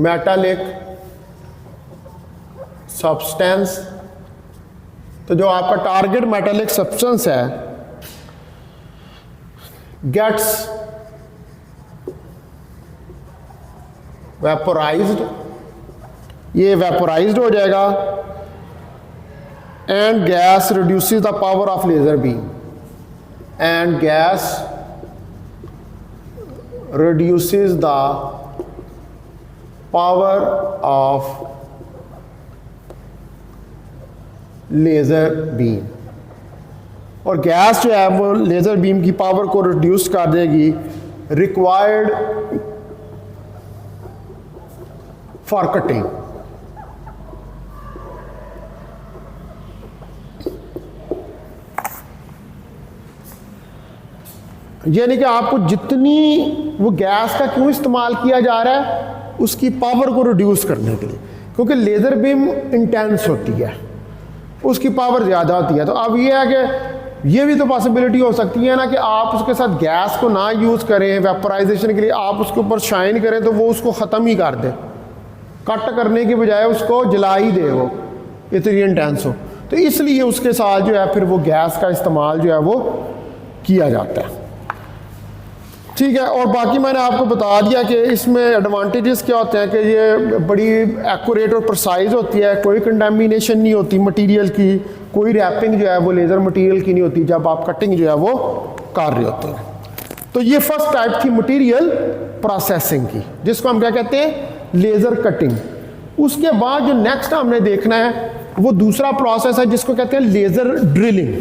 metallic substance, तो जो आपका टारगेट मेटेलिक सब्सटेंस है gets vaporized, ये vaporized हो जाएगा, and gas reduces the power of laser beam, and gas reduces the power of laser beam, और गैस जो है वो लेज़र बीम की पावर को रिड्यूस कर देगी रिक्वायर्ड फॉर कटिंग। यानी कि आपको जितनी वो गैस का क्यों इस्तेमाल किया जा रहा है, उसकी पावर को रिड्यूस करने के लिए, क्योंकि लेज़र बीम इंटेंस होती है, उसकी पावर ज़्यादा होती है। तो अब ये है कि ये भी तो पॉसिबिलिटी हो सकती है ना कि आप उसके साथ गैस को ना यूज़ करें वेपराइजेशन के लिए, आप उसके ऊपर शाइन करें तो वो उसको ख़त्म ही कर दे, कट करने की बजाय उसको जला ही दे, वो इतनी इंटेंस हो। तो इसलिए उसके साथ जो है फिर वो गैस का इस्तेमाल जो है वो किया जाता है। ठीक है, और बाकी मैंने आपको बता दिया कि इसमें एडवांटेजेस क्या होते हैं कि ये बड़ी एक्यूरेट और प्रिसाइज होती है, कोई कंटामिनेशन नहीं होती मटेरियल की, कोई रैपिंग जो है वो लेज़र मटेरियल की नहीं होती जब आप कटिंग जो है वो कर रहे होते हैं। तो ये फर्स्ट टाइप थी मटेरियल प्रोसेसिंग की, जिसको हम क्या कहते हैं, लेज़र कटिंग। उसके बाद जो नेक्स्ट हमने देखना है वो दूसरा प्रोसेस है जिसको कहते हैं लेज़र ड्रिलिंग।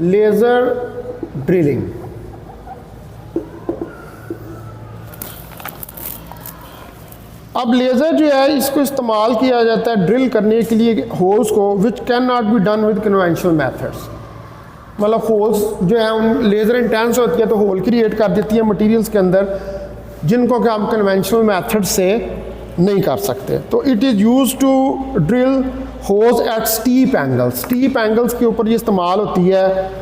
लेज़र ड्रिलिंग, अब लेज़र जो है इसको इस्तेमाल किया जाता है ड्रिल करने के लिए होल्स को, which can not be done with conventional methods. मतलब होल्स जो है उन लेज़र इंटेंस होती है तो होल क्रिएट कर देती है मटेरियल्स के अंदर, जिनको कि हम कन्वेंशनल मेथड से नहीं कर सकते। तो it is use to drill holes at steep angles. Steep angles के ऊपर ये इस्तेमाल होती है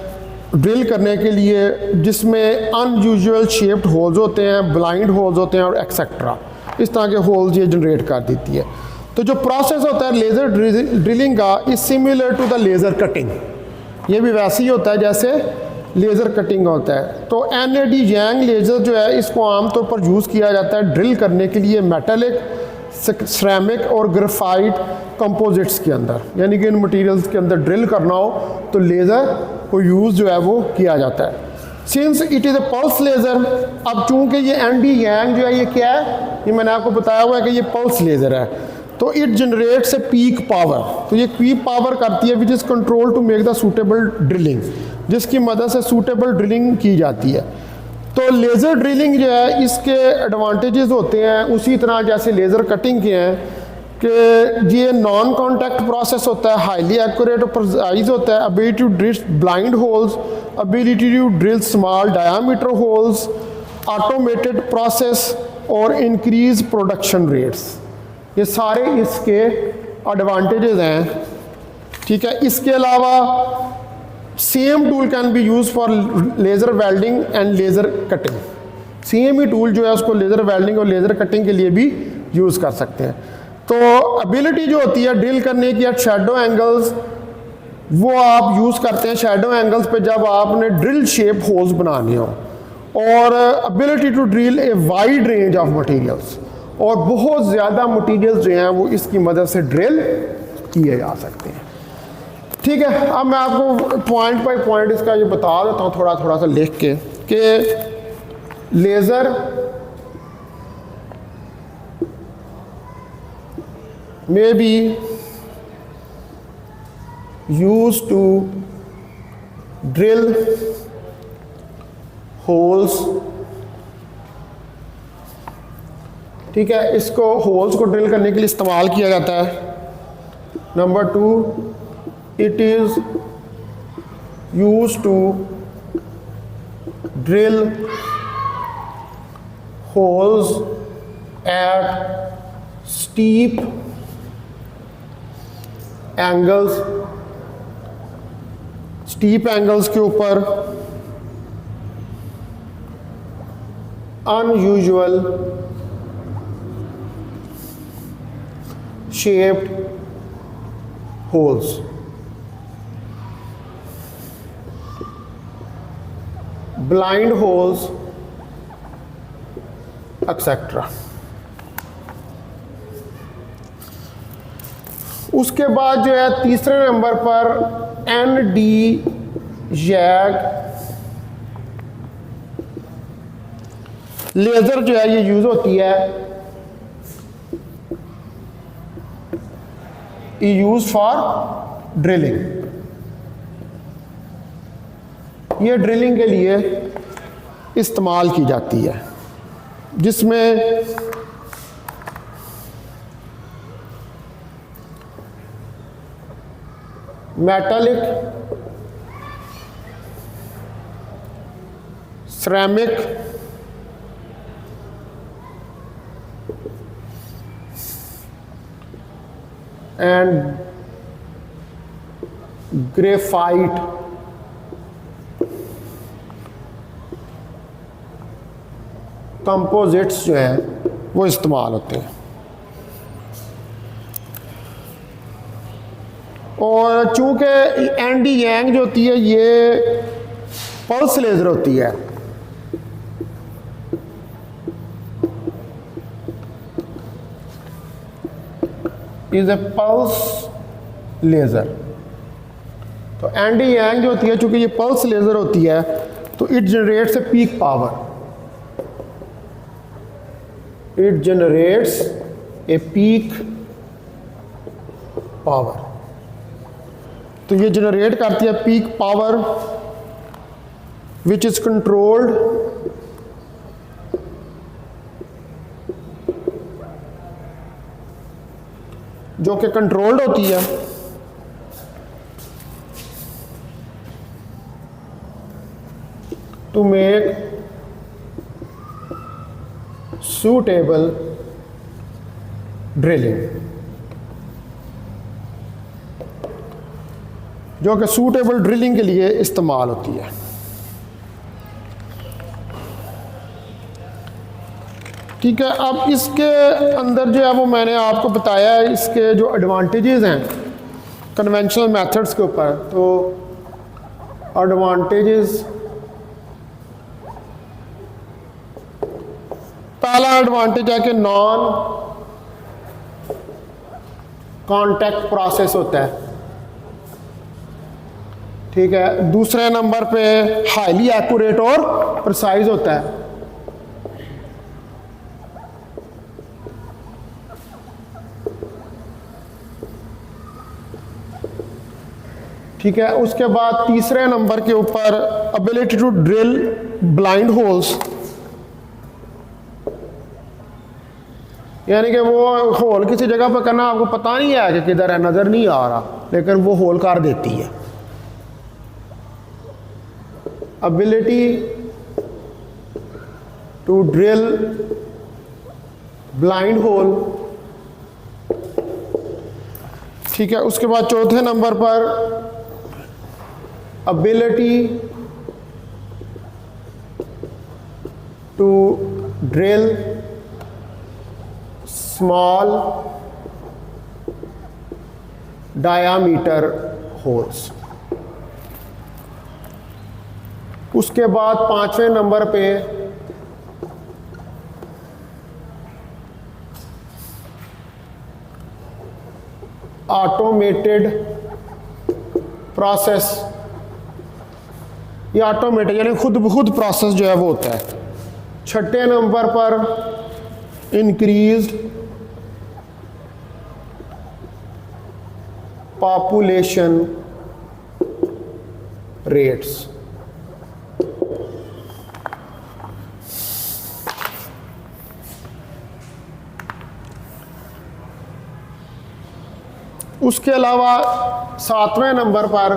ड्रिल करने के लिए, जिसमें अनयूजुअल शेप्ड होल्स होते हैं, ब्लाइंड होल्स होते हैं और एक्सेट्रा, इस तरह के होल्स ये जनरेट कर देती है। तो जो प्रोसेस होता है लेज़र ड्रिलिंग का is similar to the laser cutting. ये भी वैसे ही होता है जैसे लेज़र कटिंग होता है। तो NAD यांग लेज़र जो है इसको आमतौर पर यूज़ किया जाता है ड्रिल करने के लिए मेटालिक, सिरेमिक और ग्रेफाइट कंपोजिट्स के अंदर, यानी कि इन मटेरियल्स के अंदर ड्रिल करना हो तो लेज़र को यूज़ जो है वो किया जाता है। Since it is a pulse laser, अब चूंकि ये ND यांग जो है ये क्या है, ये मैंने आपको बताया हुआ है कि ये पल्स लेज़र है, तो it generates a peak power. तो ये पीक पावर करती है which is control to make the suitable drilling, जिसकी मदद से सूटेबल ड्रिलिंग की जाती है। तो लेज़र ड्रिलिंग जो है इसके एडवांटेजेस होते हैं उसी तरह जैसे लेज़र कटिंग के हैं, कि ये नॉन कॉन्टैक्ट प्रोसेस होता है, हाईली एक्यूरेट और प्रिसाइज होता है, ability to drill blind holes, ability to drill small diameter holes, automated process और इंक्रीज प्रोडक्शन रेट्स, ये सारे इसके एडवांटेजेस हैं। ठीक है, इसके अलावा same tool can be use for laser welding and laser cutting. Same ही टूल जो है उसको लेज़र वेल्डिंग और लेज़र कटिंग के लिए भी यूज़ कर सकते हैं। तो एबिलिटी जो होती है ड्रिल करने की एट शैडो एंगल्स, वो आप यूज़ करते हैं शैडो एंगल्स पे जब आपने ड्रिल शेप होल्स बनाने हो, और ability to drill a wide range of materials, और बहुत ज़्यादा मटेरियल्स जो हैं वो इसकी मदद से ड्रिल किए जा सकते हैं। ठीक है, अब मैं आपको पॉइंट बाय पॉइंट इसका ये बता देता हूँ थोड़ा थोड़ा सा लिख के, कि laser may be used to drill holes। ठीक है, इसको होल्स को ड्रिल करने के लिए इस्तेमाल किया जाता है। Number 2, it is used to drill holes at steep angles. Steep angles के ऊपर unusual shaped holes, blind holes etcetera. उसके बाद जो है तीसरे नंबर पर ND YAG लेज़र जो है ये यूज होती है, यूज फॉर ड्रिलिंग। ये ड्रिलिंग के लिए इस्तेमाल की जाती है, जिसमें metallic, ceramic and graphite composites जो हैं वो इस्तेमाल होते हैं। और चूंकि एनडी यांग जो होती है ये पल्स लेज़र होती है, इज ए पल्स लेज़र। तो एनडी यांग जो होती है चूंकि ये पल्स लेज़र होती है तो it generates a peak power, it generates a peak power. तो ये जनरेट करती है peak power which is controlled जो कि कंट्रोल्ड होती है टू मेक सूटेबल ड्रिलिंग, जो कि सूटेबल ड्रिलिंग के लिए इस्तेमाल होती है। ठीक है, अब इसके अंदर जो है वो मैंने आपको बताया है इसके जो एडवांटेजेस हैं कन्वेंशनल मेथड्स के ऊपर। तो एडवांटेजेस, पहला एडवांटेज है कि नॉन कॉन्टैक्ट प्रोसेस होता है। ठीक है, दूसरे नंबर पे हाईली एक्यूरेट और प्रिसाइज होता है। ठीक है, उसके बाद तीसरे नंबर के ऊपर ability to drill blind holes, यानी कि वो होल किसी जगह पर करना आपको पता नहीं है कि किधर है, नजर नहीं आ रहा, लेकिन वो होल कर देती है। ability to drill blind hole। ठीक है, उसके बाद चौथे नंबर पर ability to drill small diameter holes। उसके बाद पांचवें नंबर पे ऑटोमेटेड प्रोसेस, ये ऑटोमेटेड यानी खुद ब खुद प्रोसेस जो है वो होता है। छठे नंबर पर इंक्रीज्ड पॉपुलेशन रेट्स। उसके अलावा सातवें नंबर पर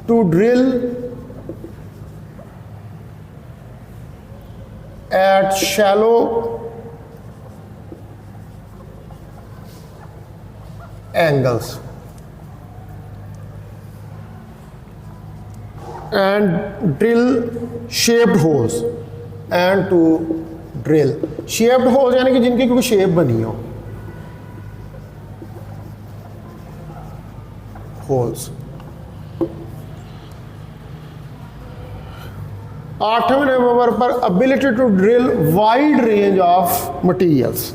to drill at shallow angles and drill shaped holes and to drill shaped holes यानी कि जिनकी कोई शेप बनी हो, होल्स। आठवें नंबर पर ability to drill wide range of materials,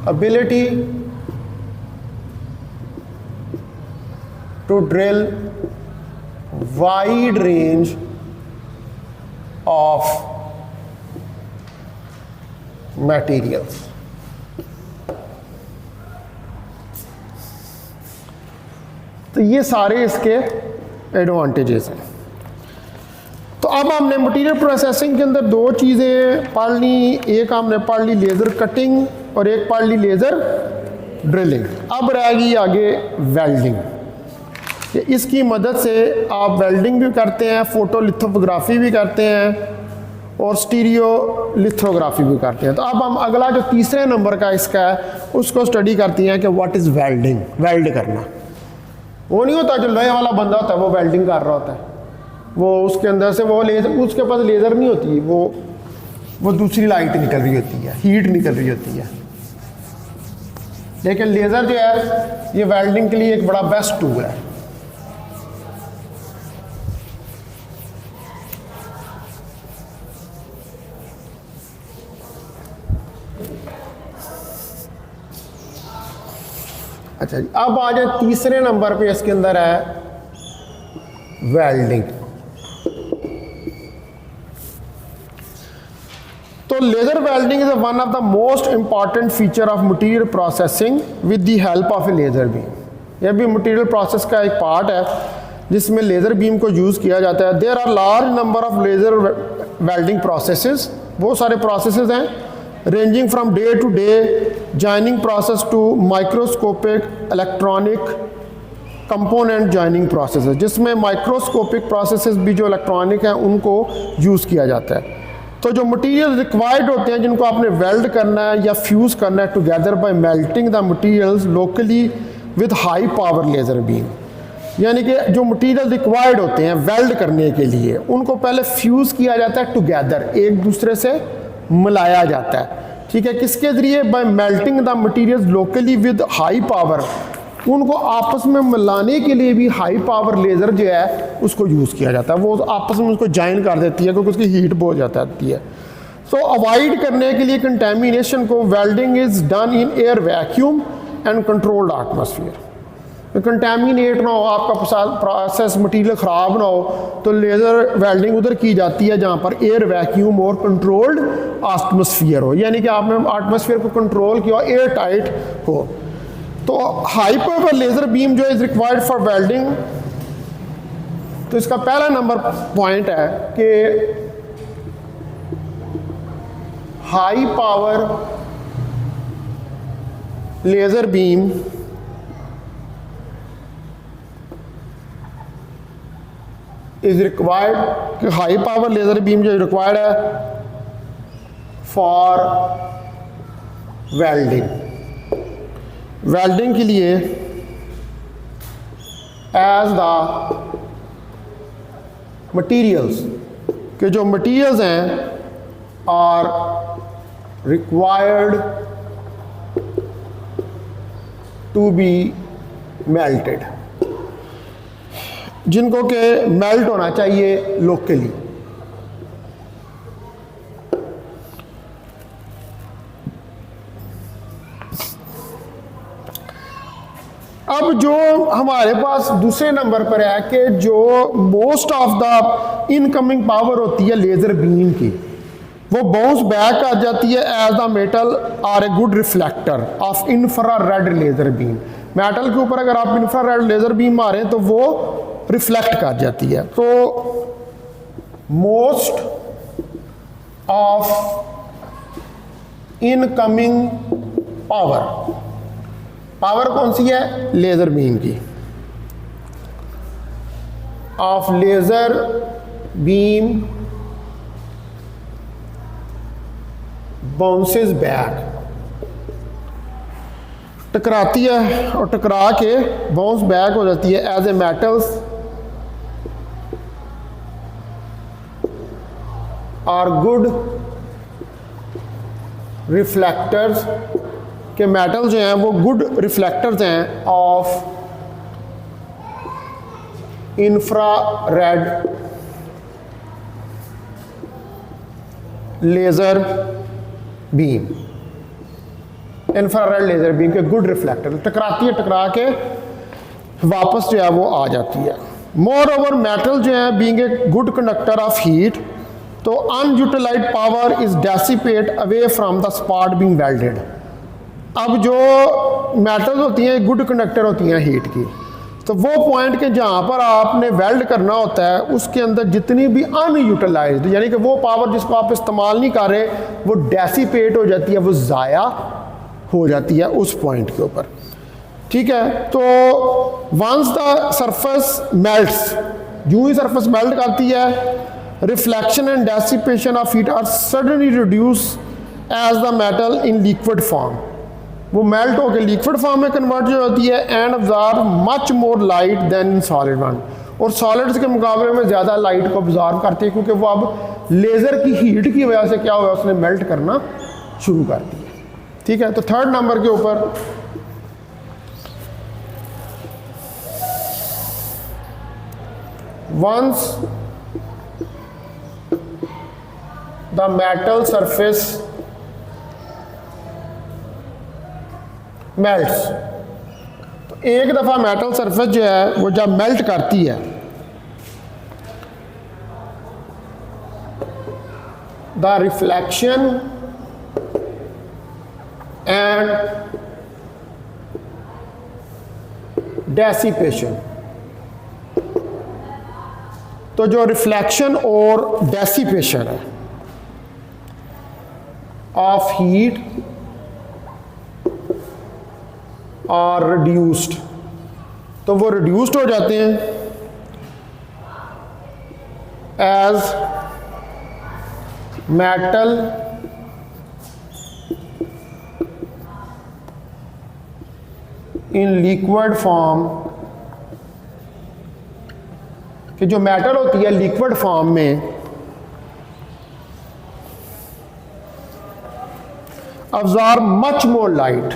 ability to drill wide range of materials. तो ये सारे इसके एडवांटेजेस हैं। तो अब हमने मटेरियल प्रोसेसिंग के अंदर दो चीज़ें पढ़ ली, एक हमने पढ़ ली लेज़र कटिंग और एक पढ़ ली लेज़र ड्रिलिंग। अब रहेगी आगे वेल्डिंग। इसकी मदद से आप वेल्डिंग भी करते हैं, फोटोलिथोग्राफी भी करते हैं और स्टीरियो लिथोग्राफी भी करते हैं। तो अब हम अगला जो तीसरे नंबर का इसका है उसको स्टडी करती हैं कि व्हाट इज़ वेल्डिंग। वेल्ड करना वो नहीं होता जो लोहे वाला बंदा होता है वो वेल्डिंग कर रहा होता है, वो उसके अंदर से वो लेज़र, उसके पास लेज़र नहीं होती, वो दूसरी लाइट निकल रही होती है, हीट निकल रही होती है। लेकिन लेज़र जो है ये वेल्डिंग के लिए एक बड़ा बेस्ट टूल है। अच्छा जी, अब आ जाए तीसरे नंबर पे, इसके अंदर है वेल्डिंग। तो laser welding is one of the most important feature of material processing with the help of a laser beam. यह भी मटेरियल प्रोसेस का एक पार्ट है जिसमें लेजर बीम को यूज़ किया जाता है। There are large number of laser welding processes, बहुत सारे प्रोसेसेस हैं, ranging from day to day joining process to microscopic electronic component joining process, जिसमें माइक्रोस्कोपिक प्रोसेसेस भी जो इलेक्ट्रॉनिक हैं उनको यूज़ किया जाता है। तो जो मटेरियल रिक्वायर्ड होते हैं जिनको आपने वेल्ड करना है या फ्यूज़ करना है together by melting the materials locally with high power laser beam, यानी कि जो मटेरियल रिक्वायर्ड होते हैं वेल्ड करने के लिए उनको पहले फ्यूज़ किया जाता है टुगेदर, एक दूसरे से मिलाया जाता है। ठीक है, किसके ज़रिए? Bye melting the materials locally with high power, उनको आपस में मिलाने के लिए भी हाई पावर लेज़र जो है उसको यूज़ किया जाता है। वो आपस में उसको जॉइन कर देती है क्योंकि उसकी हीट बहुत ज़्यादा आती है। तो अवॉइड करने के लिए कंटेमिनेशन को welding is done in air vacuum and controlled atmosphere. Contaminate ना हो, आपका प्रोसेस मटेरियल ख़राब ना हो, तो लेज़र वेल्डिंग उधर की जाती है जहाँ पर एयर वैक्यूम और कंट्रोल्ड एटमॉस्फेयर हो, यानी कि आपने एटमॉस्फेयर को कंट्रोल किया, एयर टाइट हो। तो हाई पावर लेज़र बीम जो इज़ रिक्वायर्ड फॉर वेल्डिंग, तो इसका पहला नंबर पॉइंट है कि high power laser beam is required, कि हाई पावर लेज़र बीम जो रिक्वायर्ड है फॉर वेल्डिंग, वेल्डिंग के लिए एज द मटीरियल्स, के जो मटीरियल्स हैं are required to be melted, जिनको के मेल्ट होना चाहिए लोकली। अब जो हमारे पास दूसरे नंबर पर है कि जो most of the incoming power होती है लेज़र बीम की, वो बाउंस बैक आ जाती है as the metal are a good reflector of infrared laser beam. Metal के ऊपर अगर आप इंफ्रारेड लेज़र बीम मारें तो वो रिफ्लेक्ट कर जाती है। तो most of incoming power, power कौन सी है? लेज़र बीम की, of laser beam bounces back, टकराती है और टकरा के बाउंस बैक हो जाती है as a metals are good reflectors, के मेटल जो हैं वो गुड रिफ्लेक्टर्स हैं of infrared laser beam, infrared laser beam के गुड रिफ्लेक्टर, टकराती है, टकरा के वापस जो है वो आ जाती है। मोर ओवर मेटल जो है being a good conductor of heat, तो unutilized power is dissipate away from the spot being welded. अब जो मेटल्स होती हैं गुड कंडक्टर होती हैं हीट की, तो वो पॉइंट के जहाँ पर आपने वेल्ड करना होता है उसके अंदर जितनी भी अनयूटिलाइज्ड, यानी कि वो पावर जिसको आप इस्तेमाल नहीं कर रहे, वो डेसिपेट हो जाती है, वो ज़ाया हो जाती है उस पॉइंट के ऊपर। ठीक है, तो वंस द सरफेस मेल्ट्स, यूं ही सरफेस मेल्ट करती है, reflection and dissipation of heat are suddenly reduce as the metal in liquid form, वो मेल्ट होकर लिक्विड फॉर्म में कन्वर्ट हो जाती है and absorb much more light than in solid one, और सॉलिड्स के मुकाबले में ज़्यादा लाइट को ऑब्जॉर्व करती है, क्योंकि वो अब लेज़र की हीट की वजह से क्या हुआ, उसने मेल्ट करना शुरू कर दिया। ठीक है, तो थर्ड नंबर के ऊपर once the metal surface melts, तो एक दफ़ा मेटल सरफेस जो है वो जब मेल्ट करती है, the reflection and डेसिपेशन, तो जो रिफ्लेक्शन और डेसिपेशन है ऑफ हीट और रिड्यूस्ड, तो वो रिड्यूस्ड हो जाते हैं as metal in liquid form, कि जो मेटल होती है लिक्विड फॉर्म में absorb much more light,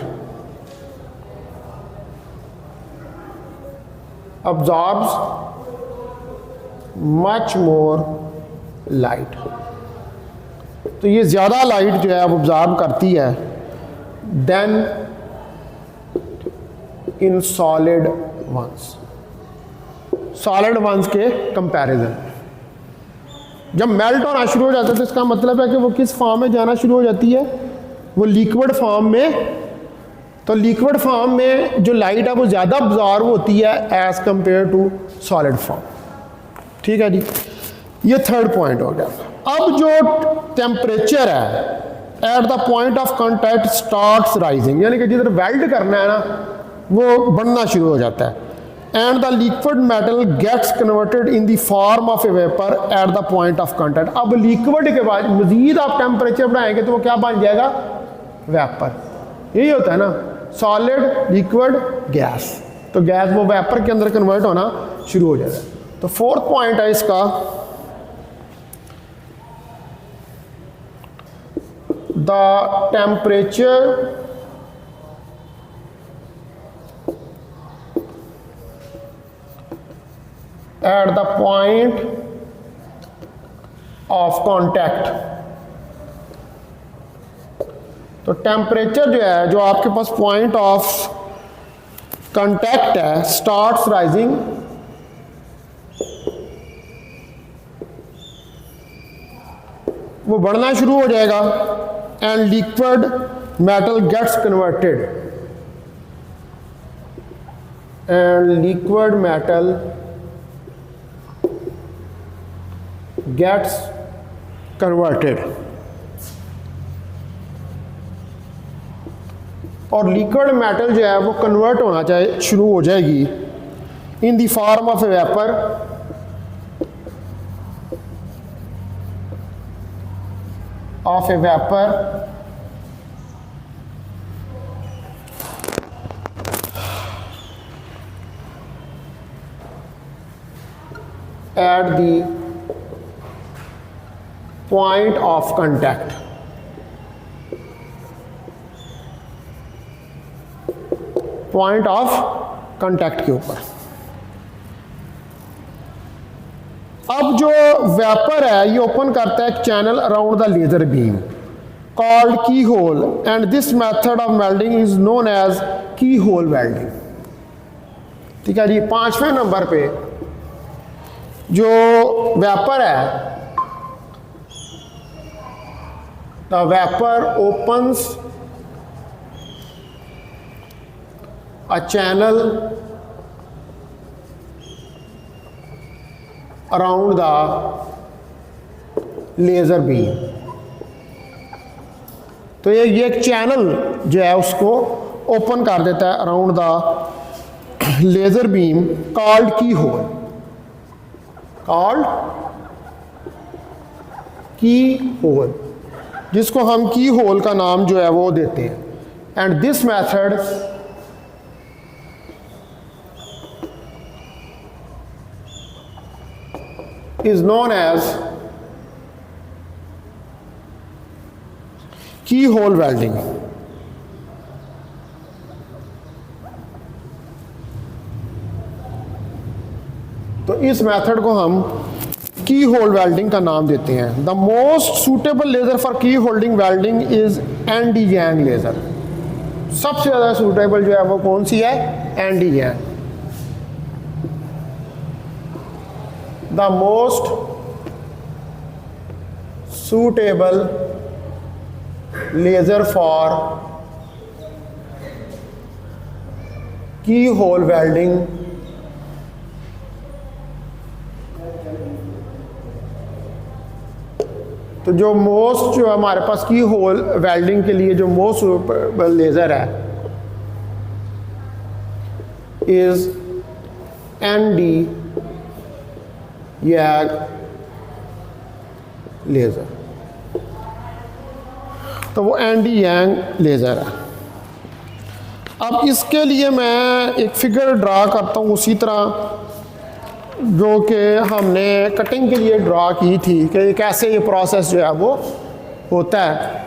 absorbs much more light, तो ये ज़्यादा लाइट जो है वो ऑब्जॉर्ब करती है than in solid ones, solid ones के कंपैरिजन। जब मेल्ट होना शुरू हो जाता है तो इसका मतलब है कि वो किस फॉर्म में जाना शुरू हो जाती है, वो लिक्विड फॉर्म में। तो लिक्विड फॉर्म में जो लाइट है वो ज़्यादा ऑब्जॉर्व होती है as compare to solid form. ठीक है जी, ये थर्ड पॉइंट हो गया। अब जो टेम्परेचर है eight the point of contact starts rising, यानी कि जिधर वेल्ड करना है ना वो बढ़ना शुरू हो जाता है, and the liquid metal gets converted in the form of a vapour at the point of contact. अब लिक्विड के बाद मजीद आप टेम्परेचर बढ़ाएंगे तो वो क्या बन जाएगा, वेपर। यही होता है ना, सॉलिड लिक्विड गैस, तो गैस वो वेपर के अंदर कन्वर्ट होना शुरू हो जाएगा। तो फोर्थ पॉइंट है इसका, the temperature at the point of contact. तो टेम्परेचर जो है, जो आपके पास पॉइंट ऑफ कांटेक्ट है, स्टार्ट्स राइजिंग वो बढ़ना शुरू हो जाएगा, and liquid metal gets converted, and liquid metal gets converted, और लिक्विड मेटल जो है वो कन्वर्ट होना चाहिए शुरू हो जाएगी in the form of a vapour at the point of contact। Point of contact के ऊपर। अब जो वेपर है ये ओपन करता है एक channel around the laser beam called key hole, and this method of welding is known as key hole welding. ठीक है जी, पांचवें नंबर पे जो वेपर है, the vapour opens a channel around the laser beam। तो ये एक चैनल जो है उसको ओपन कर देता है around the laser beam called key hole, called key hole, जिसको हम की होल का नाम जो है वो देते हैं। And this method is known as keyhole welding. तो इस मेथड को हम की होल वेल्डिंग का नाम देते हैं। The most suitable laser for key holding welding is ND यांग लेजर। सबसे ज़्यादा सूटेबल जो है वो कौन सी है? एंडी यांग। The most suitable laser for key hole welding तो जो मोस्ट जो हमारे पास की होल वेल्डिंग के लिए जो मोस्ट सूटेबल लेज़र है इज एनडी यांग लेज़र। तो वो एनडी यांग लेज़र है। अब इसके लिए मैं एक फिगर ड्रा करता हूँ उसी तरह जो कि हमने कटिंग के लिए ड्रा की थी कि कैसे ये प्रोसेस जो है वो होता है।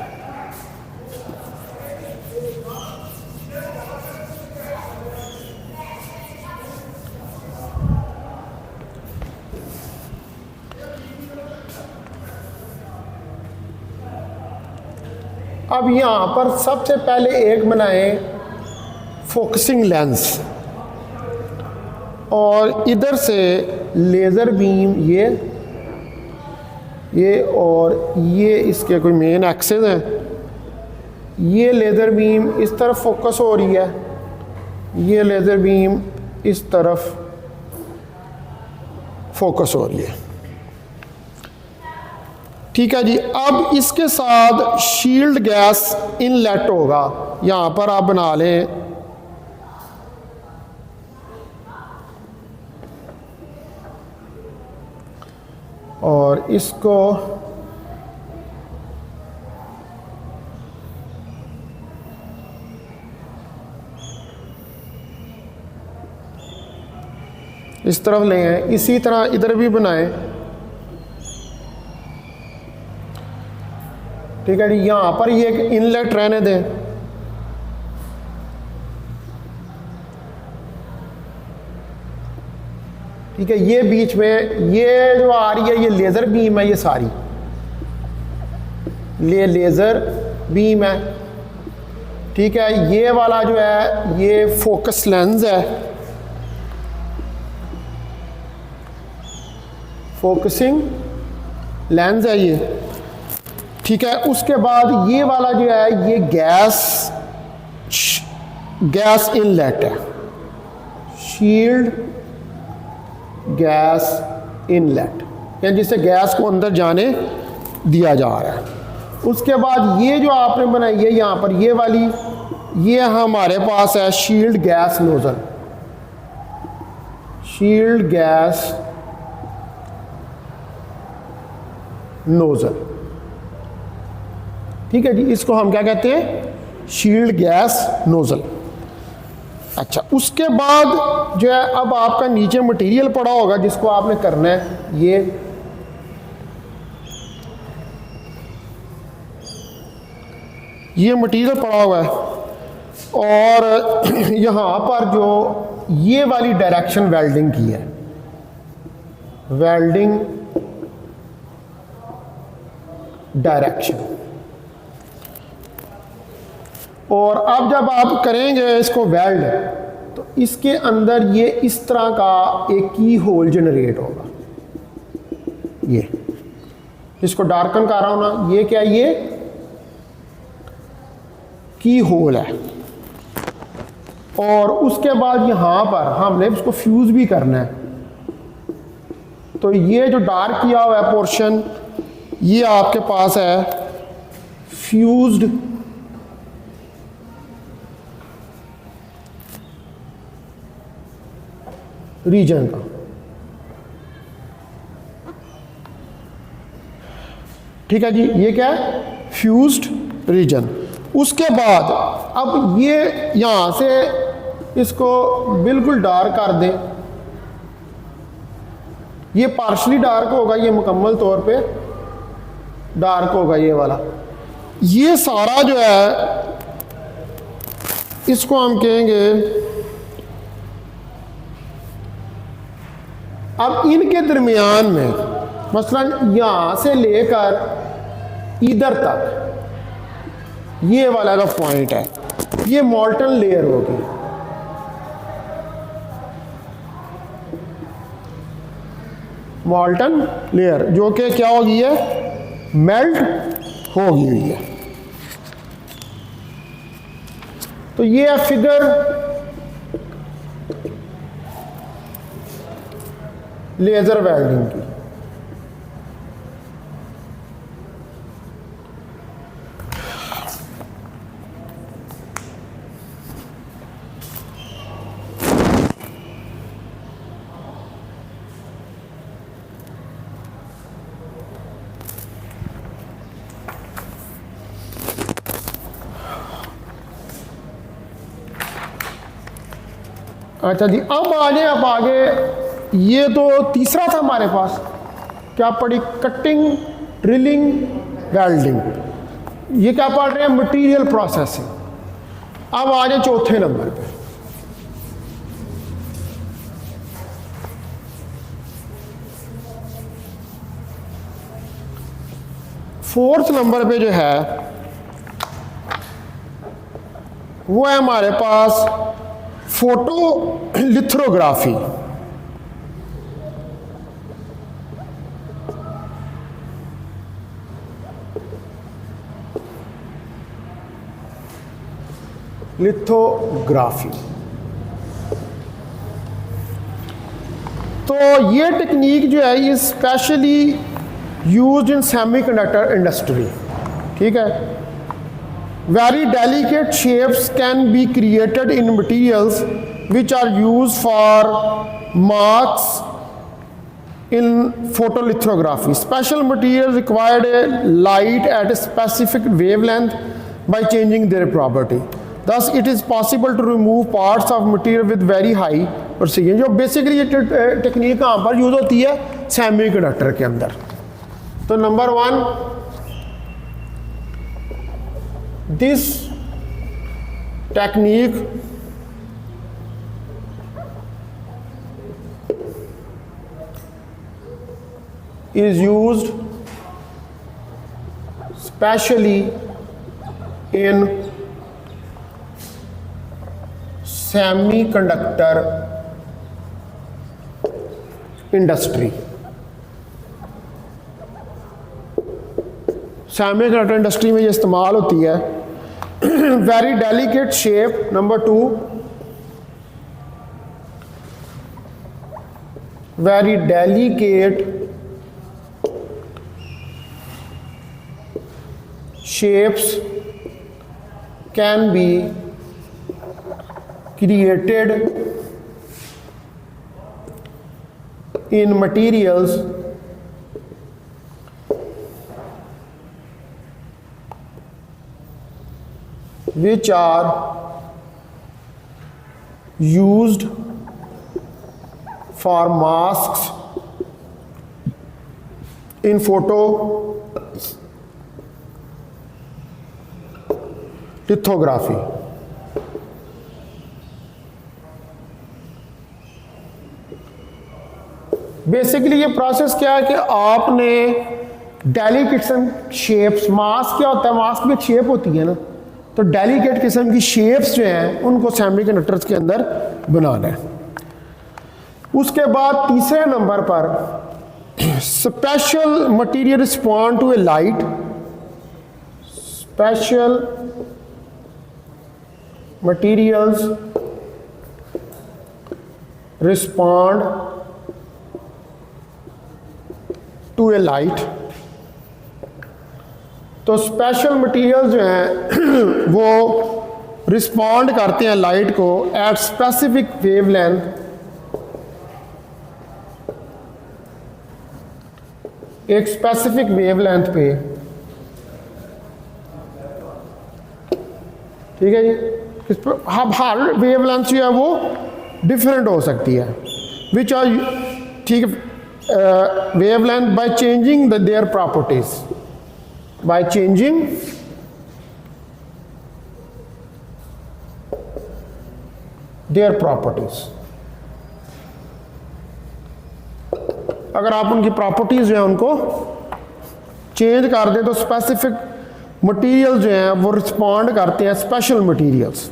अब यहाँ पर सबसे पहले एक बनाए फोकसिंग लेंस और इधर से लेज़र बीम ये और ये इसके कोई मेन एक्सेस हैं। ये लेज़र बीम इस तरफ फोकस हो रही है, ये लेज़र बीम इस तरफ फोकस हो रही है। ठीक है जी। अब इसके साथ शील्ड गैस इनलेट होगा। यहाँ पर आप बना लें और इसको इस तरफ ले आए। इसी तरह इधर भी बनाए। ठीक है जी। यहाँ पर ये एक इनलेट रहने दें। ठीक है। ये बीच में ये जो आ रही है ये लेज़र बीम है, ये सारी लेज़र बीम है। ठीक है। ये वाला जो है ये फोकस लेंस है, फोकसिंग लेंस है ये। ठीक है। उसके बाद ये वाला जो है ये गैस इनलेट है, शील्ड गैस इनलेट, यानी जिससे गैस को अंदर जाने दिया जा रहा है। उसके बाद ये जो आपने बनाई है यहाँ पर ये वाली, ये हमारे पास है shield gas nozzle, shield gas nozzle. ठीक है जी। इसको हम क्या कहते हैं? Shield gas nozzle. अच्छा। उसके बाद जो है अब आपका नीचे मटेरियल पड़ा होगा जिसको आपने करना है। ये मटेरियल पड़ा हुआ है और यहाँ पर जो ये वाली डायरेक्शन वेल्डिंग की है, वेल्डिंग डायरेक्शन। और अब जब आप करेंगे इसको वेल्ड तो इसके अंदर ये इस तरह का एक की होल जनरेट होगा। ये इसको डार्कन कर रहा हूं ना, ये क्या, ये की होल है। और उसके बाद यहां पर हमने इसको फ्यूज भी करना है। तो ये जो डार्क किया हुआ है पोर्शन, ये आपके पास है फ्यूज्ड रीजन का। ठीक है जी। ये क्या है? Fused region. उसके बाद अब ये यहां से इसको बिल्कुल डार्क कर दें। ये पार्शली डार्क होगा, ये मुकम्मल तौर पे डार्क होगा ये वाला। ये सारा जो है इसको हम कहेंगे, अब इनके दरमियान में मसलन यहां से लेकर इधर तक ये वाला जो पॉइंट है ये मॉल्टन लेयर होगी। मॉल्टन लेयर जो कि क्या होगी है, मेल्ट होगी हुई है। तो ये है फिगर लेजर वेल्डिंग की। अच्छा जी, अब आगे ये तो तीसरा था हमारे पास, क्या पढ़ी, कटिंग, ड्रिलिंग, वेल्डिंग। ये क्या पढ़ रहे हैं, मटेरियल प्रोसेसिंग। अब आ जाए चौथे नंबर पे। फोर्थ नंबर पे जो है वो है हमारे पास फोटो लिथोग्राफी। लिथोग्राफी तो ये टेक्निक जो है ये specially used in semiconductor industry. ठीक है, very delicate shapes can be created in materials which are used for marks in photolithography. Special materials required a light at a specific wavelength by changing their property. Thus it is possible to remove parts of material with very high precision. जो basically ये technique कहाँ पर use होती है, semiconductor के अंदर। तो number 1, this technique is used specially in semiconductor industry. Semiconductor industry में ये इस्तेमाल होती है। Very delicate shape, number 2, very delicate shapes can be created in materials which are used for masks in photo lithography. Basically ये process क्या है कि आपने डेलिकेट किस्म शेप्स, मास्क क्या होता है, मास्क में शेप होती है ना, तो डेलिकेट किस्म की शेप्स जो हैं उनको सेमीकंडक्टर्स के अंदर बनाना है। उसके बाद तीसरे नंबर पर special material respond to a light, special materials respond to a light. तो स्पेशल मटेरियल जो हैं वो रिस्पॉन्ड करते हैं लाइट को एट स्पेसिफिक वेवलेंथ, एक स्पेसिफिक वेवलेंथ पे। ठीक है जी, हर वेवलेंथ जो है वो डिफरेंट हो सकती है, विच आर, ठीक है, wavelength by changing their properties, by changing their properties. अगर आप उनकी प्रॉपर्टीज जो है उनको चेंज कर दें तो स्पेसिफिक मटेरियल जो हैं वो रिस्पॉन्ड करते हैं स्पेशल मटेरियल्स।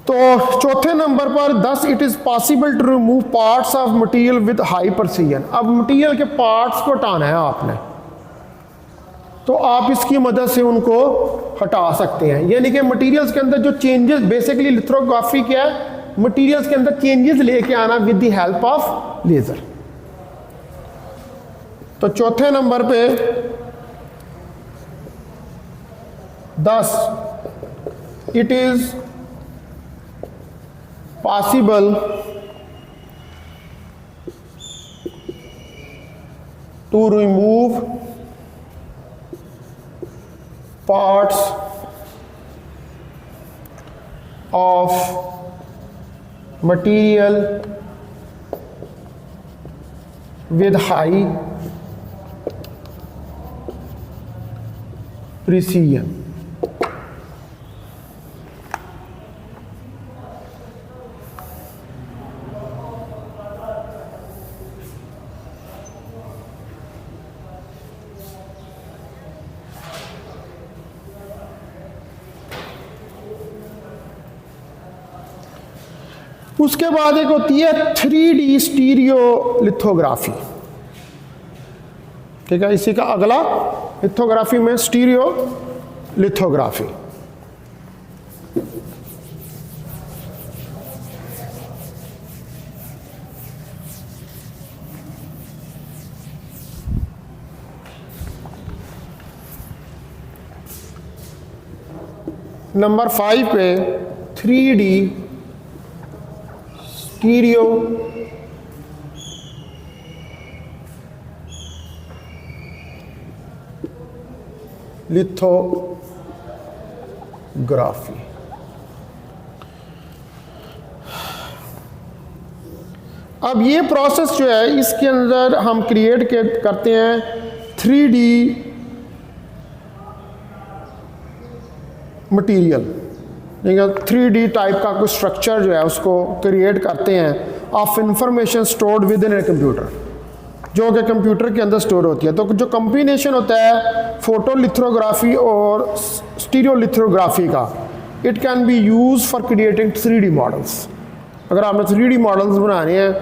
तो चौथे नंबर पर thus it is possible to remove parts of material with high precision. अब मटेरियल के पार्ट्स को हटाना है आपने, तो आप इसकी मदद से उनको हटा सकते हैं। यानी कि मटेरियल्स के अंदर जो चेंजेस, बेसिकली लिथोग्राफी क्या है, मटेरियल्स के अंदर चेंजेस लेके आना with the help of laser. तो चौथे नंबर पे 10 it is possible to remove parts of material with high precision। उसके बाद एक होती है 3D स्टीरियो लिथोग्राफी। ठीक है, इसी का अगला लिथोग्राफी में स्टीरियो लिथोग्राफी। नंबर 5 पे 3D स्टीरियो लिथोग्राफी। अब ये प्रोसेस जो है इसके अंदर हम क्रिएट करते हैं 3D मटीरियल, 3D टाइप का कुछ स्ट्रक्चर जो है उसको क्रिएट करते हैं of information stored with in a computer, जो कि कंप्यूटर के अंदर स्टोर होती है। तो जो कॉम्बिनेशन होता है फोटोलिथोग्राफी और स्टीरियोलिथोग्राफी का, it can be use for creating 3D models. अगर आपने 3D मॉडल्स बनाने हैं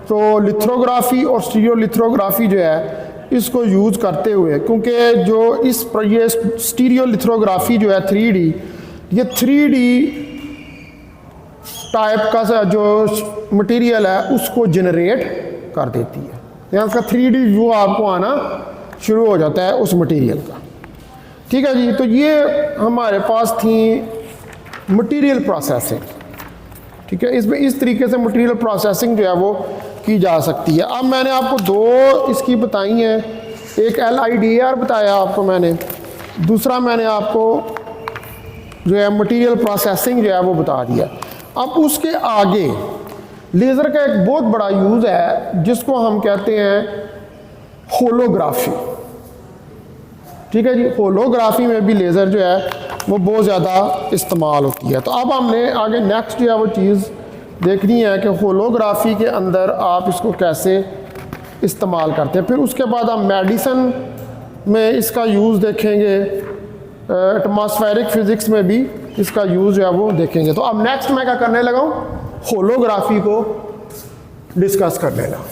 तो लिथोग्राफी और स्टीरियोलिथोग्राफी जो है इसको यूज़ करते हुए, क्योंकि जो ये स्टीरियोलिथोग्राफी जो है 3D, ये 3D टाइप का जो मटेरियल है उसको जनरेट कर देती है, यानी उसका 3D व्यू आपको आना शुरू हो जाता है उस मटेरियल का। ठीक है जी, तो ये हमारे पास थी मटेरियल प्रोसेसिंग। ठीक है, इसमें इस तरीके से मटेरियल प्रोसेसिंग जो है वो की जा सकती है। अब मैंने आपको दो इसकी बताई हैं, एक LIDAR बताया आपको मैंने, दूसरा मैंने आपको जो है मटेरियल प्रोसेसिंग जो है वो बता दिया। अब उसके आगे लेज़र का एक बहुत बड़ा यूज़ है जिसको हम कहते हैं होलोग्राफी। ठीक है जी, होलोग्राफी में भी लेज़र जो है वो बहुत ज़्यादा इस्तेमाल होती है। तो अब हमने आगे नेक्स्ट जो है वो चीज़ देखनी है कि होलोग्राफी के अंदर आप इसको कैसे इस्तेमाल करते हैं। फिर उसके बाद हम मेडिसिन में इसका यूज़ देखेंगे, एटमॉस्फेरिक फिज़िक्स में भी इसका यूज़ जो है वो देखेंगे। तो अब नेक्स्ट मैं क्या करने लगा हूँ, होलोग्राफी को डिस्कस करने लगा।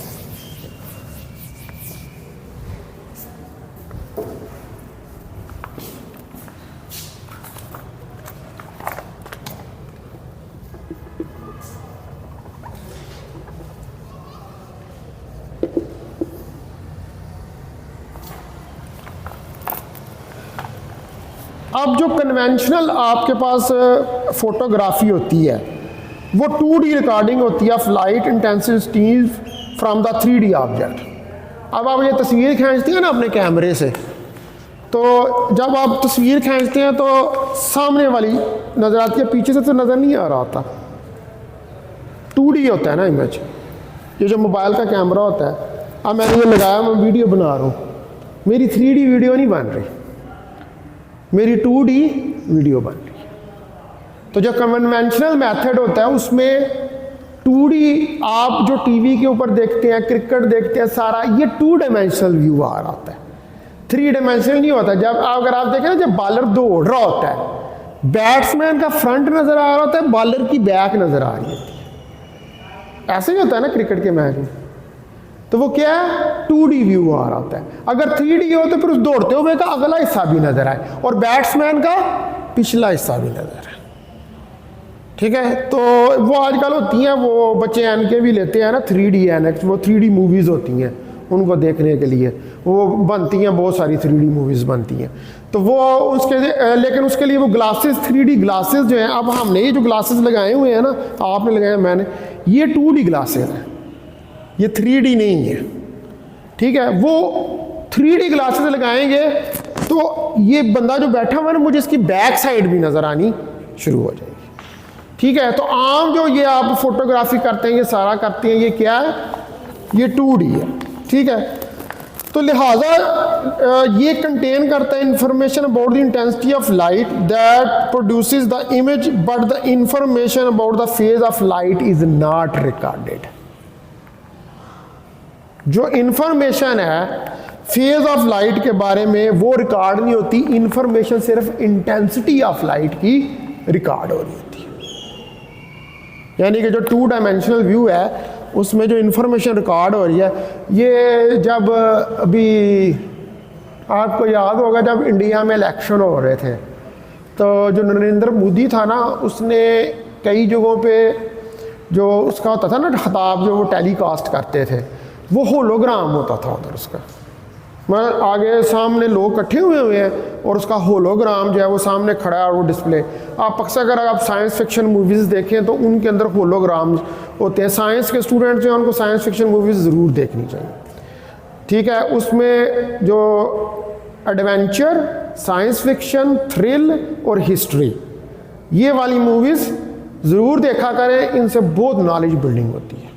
अब जो कन्वेंशनल आपके पास फोटोग्राफी होती है वो 2D रिकॉर्डिंग होती है of light intensity from the 3D object. अब आप ये तस्वीर खींचते हैं ना अपने कैमरे से, तो जब आप तस्वीर खींचते हैं तो सामने वाली नज़र आती है, पीछे से तो नज़र नहीं आ रहा होता, 2D होता है ना इमेज। ये जो मोबाइल का कैमरा होता है, अब मैंने ये लगाया, मैं वीडियो बना रहा हूँ, मेरी 3D वीडियो नहीं बन रही, मेरी 2D वीडियो बन रही है। तो जो कन्वेंशनल मेथड होता है उसमें 2D आप जो टीवी के ऊपर देखते हैं, क्रिकेट देखते हैं, सारा ये 2 डायमेंशनल व्यू आ रहा होता है, 3 डायमेंशनल नहीं होता। जब अगर आप देखें ना, जब बॉलर दौड़ रहा होता है, बैट्समैन का फ्रंट नजर आ रहा होता है, बॉलर की बैक नजर आ रही होती है, ऐसे ही होता है ना क्रिकेट के मैच में। तो वो क्या है, 2D व्यू आ रहा होता है। अगर 3D हो तो फिर उस दौड़ते हुए का अगला हिस्सा भी नजर आए और बैट्समैन का पिछला हिस्सा भी नजर आए, ठीक है। तो वो आजकल होती हैं, वो बच्चे एनके भी लेते हैं ना, 3D एनएक्स, वो 3D मूवीज़ होती हैं, उनको देखने के लिए वो बनती हैं, बहुत सारी 3D मूवीज़ बनती हैं। तो वो उसके लेकिन उसके लिए वो ग्लासेस, 3D ग्लासेस जो हैं, अब हमने ये जो ग्लासेस लगाए हुए हैं ना, आपने लगाए, मैंने, ये 2D ग्लासेस हैं, ये 3D नहीं है, ठीक है। वो 3D ग्लासेस लगाएंगे तो ये बंदा जो बैठा हुआ है ना, मुझे इसकी बैक साइड भी नज़र आनी शुरू हो जाएगी, ठीक है। तो आम जो ये आप फोटोग्राफी करते हैं, ये सारा करते हैं, ये क्या है, ये 2D है, ठीक है। तो लिहाजा ये कंटेन करता है information about the intensity of light that produces the image, but the information about the phase of light is not recorded. जो इंफॉर्मेशन है फेज ऑफ लाइट के बारे में वो रिकॉर्ड नहीं होती, इंफॉर्मेशन सिर्फ इंटेंसिटी ऑफ लाइट की रिकॉर्ड हो रही होती है। यानी कि जो 2 डायमेंशनल व्यू है उसमें जो इंफॉर्मेशन रिकॉर्ड हो रही है, ये जब अभी आपको याद होगा जब इंडिया में इलेक्शन हो रहे थे, तो जो नरेंद्र मोदी था ना, उसने कई जगहों पे जो उसका होता था ना खिताब, जो वो टेलीकास्ट करते थे, वो होलोग्राम होता था उधर उसका, मतलब आगे सामने लोग इकट्ठे हुए हैं और उसका होलोग्राम जो है वो सामने खड़ा है और वो डिस्प्ले। आप अक्सर अगर आप साइंस फिक्शन मूवीज़ देखें तो उनके अंदर होलोग्राम होते हैं। साइंस के स्टूडेंट जो हैं उनको साइंस फिक्शन मूवीज़ ज़रूर देखनी चाहिए, ठीक है। उसमें जो एडवेंचर, साइंस फिक्शन, थ्रिल और हिस्ट्री, ये वाली मूवीज़ ज़रूर देखा करें, इनसे बहुत नॉलेज बिल्डिंग होती है,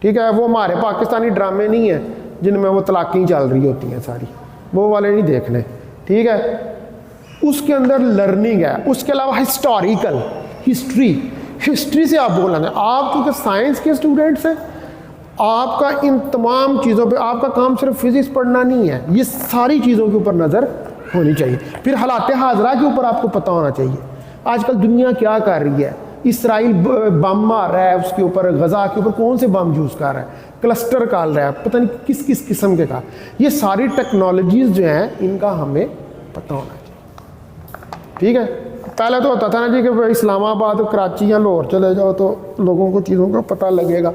ठीक है। वो हमारे पाकिस्तानी ड्रामे नहीं है जिनमें वो तलाक़ें चल रही होती हैं सारी, वो वाले नहीं देखने, ठीक है। उसके अंदर लर्निंग है। उसके अलावा हिस्टोरिकल, हिस्ट्री से आप बोलना है, आप क्योंकि साइंस के स्टूडेंट्स हैं, आपका इन तमाम चीज़ों पे, आपका काम सिर्फ फिज़िक्स पढ़ना नहीं है, ये सारी चीज़ों के ऊपर नज़र होनी चाहिए। फिर हालात हाज़रा के ऊपर आपको पता होना चाहिए, आजकल दुनिया क्या कर रही है, इसराइल बम मार रहा है, उसके ऊपर गज़ा के ऊपर कौन से बम यूज़ कर रहा है, क्लस्टर काल रहा है, पता नहीं किस किस किस्म के का। ये सारी टेक्नोलॉजीज़ जो हैं इनका हमें पता होना चाहिए, ठीक है। पहले तो होता था ना जी कि इस्लामाबाद, कराची या लाहौर चले जाओ तो लोगों को चीज़ों का पता लगेगा,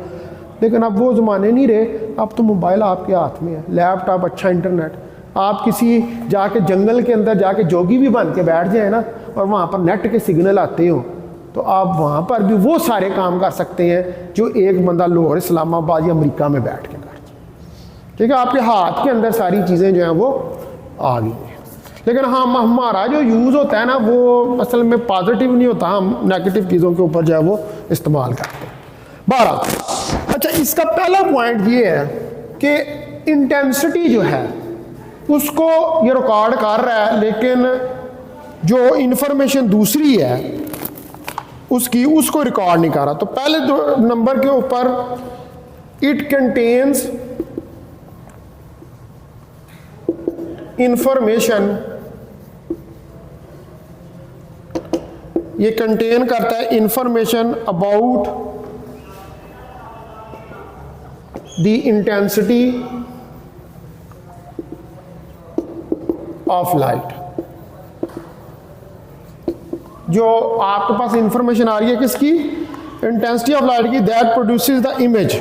लेकिन अब वो ज़माने नहीं रहे। अब तो मोबाइल आपके हाथ में है, लैपटॉप, अच्छा इंटरनेट, आप किसी जाके जंगल के अंदर जाके जोगी भी बन के बैठ जाए ना और वहाँ पर नेट के सिग्नल आते हो तो आप वहाँ पर भी वो सारे काम कर सकते हैं जो एक बंदा लाहौर, इस्लामाबाद या अमेरिका में बैठ के कर, ठीक है। आपके हाथ के अंदर सारी चीज़ें जो हैं वो आ गई हैं। लेकिन हाँ, हमारा जो यूज़ होता है ना वो असल में पॉजिटिव नहीं होता, हम नेगेटिव चीज़ों के ऊपर जो है वो इस्तेमाल करते हैं। 12 अच्छा, इसका पहला पॉइंट ये है कि इंटेंसिटी जो है उसको ये रिकॉर्ड कर रहा है, लेकिन जो इंफॉर्मेशन दूसरी है उसको रिकॉर्ड नहीं कर रहा। तो पहले दो नंबर के ऊपर इट कंटेन्स इंफॉर्मेशन, ये कंटेन करता है information about the intensity of light. जो आपके पास इंफॉर्मेशन आ रही है किसकी, इंटेंसिटी ऑफ लाइट की, that produces the image,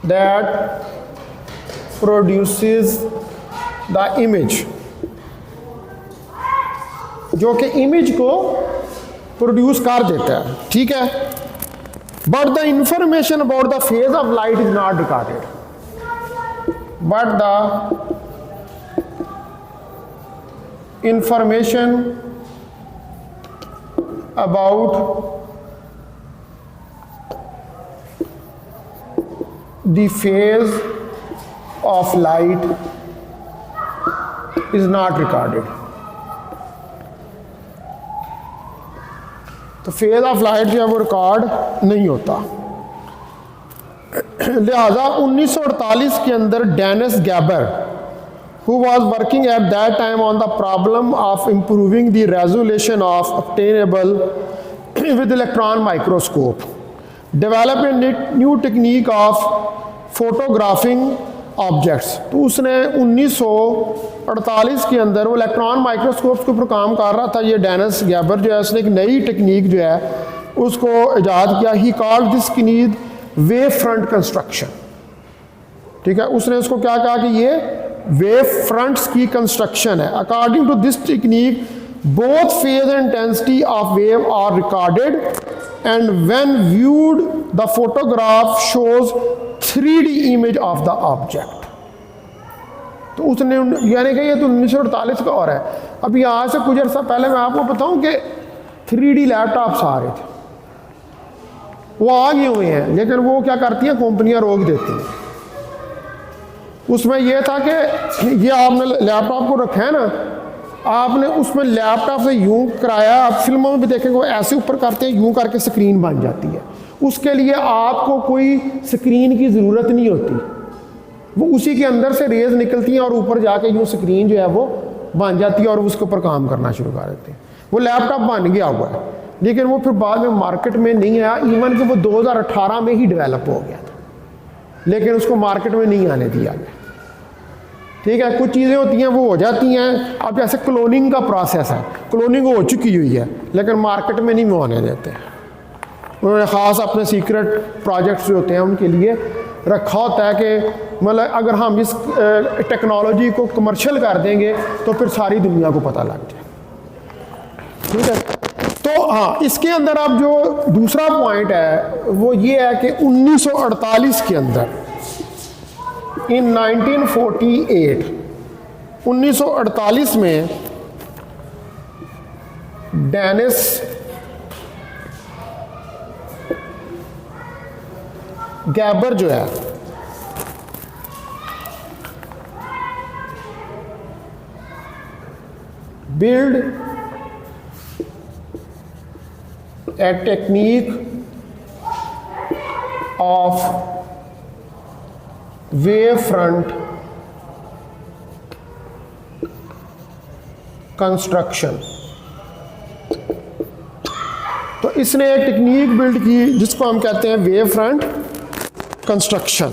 that produces the image, जो कि इमेज को प्रोड्यूस कर देता है, ठीक है। But the information about the phase of light is not recorded, but the information about the phase of light is not recorded. तो phase of light जो है वो रिकॉर्ड नहीं होता। लिहाजा 1948 के अंदर Dennis Gabor, who was working at that time on the problem of improving the resolution of obtainable with electron microscope, developed a new technique of photographing objects। तो उसने 1948 के अंदर वो इलेक्ट्रॉन माइक्रोस्कोप के ऊपर काम कर रहा था। ये डेनिस गैबर जो है उसने एक नई टेक्निक जो है उसको ईजाद किया। He called this technique wave front construction. ठीक है, उसने उसको क्या कहा कि ये वेव फ्रंट्स की कंस्ट्रक्शन है। According to this technique both phase and intensity of wave are recorded and when viewed the photograph shows 3D image of the object. तो उसने यानी कि ये तो 1948 का और है। अभी आज से कुछ अर्सा पहले मैं आपको बताऊं कि 3D लैपटॉप्स आ रहे थे, वो आ गए हुए हैं, लेकिन वो क्या करती हैं, कंपनियां रोक देती हैं। उसमें यह था कि ये आपने लैपटॉप को रखा है ना, आपने उसमें लैपटॉप से यूं कराया, आप फिल्मों में भी देखेंगे वो ऐसे ऊपर करते हैं, यूं करके स्क्रीन बन जाती है। उसके लिए आपको कोई स्क्रीन की ज़रूरत नहीं होती, वो उसी के अंदर से रेज निकलती हैं और ऊपर जाके यूं स्क्रीन जो है वो बन जाती है और उसके ऊपर काम करना शुरू कर देते हैं। वो लैपटॉप बन गया हुआ है, लेकिन वो फिर बाद में मार्केट में नहीं आया। इवन कि वो 2018 में ही डेवलप हो गया था, लेकिन उसको मार्केट में नहीं आने दिया गया। ठीक है, कुछ चीज़ें होती हैं वो हो जाती हैं। अब जैसे क्लोनिंग का प्रोसेस है, क्लोनिंग हो चुकी हुई है, लेकिन मार्केट में नहीं होने देते। उन्होंने ख़ास अपने सीक्रेट प्रोजेक्ट्स जो होते हैं उनके लिए रखा होता है कि मतलब अगर हम इस टेक्नोलॉजी को कमर्शियल कर देंगे तो फिर सारी दुनिया को पता लग जाए। ठीक है, तो हाँ, इसके अंदर अब जो दूसरा पॉइंट है वो ये है कि 1948 के अंदर, इन 1948 में डेनिस गैबर जो है build a technique of wave front construction. तो इसने एक टेक्निक बिल्ड की जिसको हम कहते हैं वेव फ्रंट कंस्ट्रक्शन।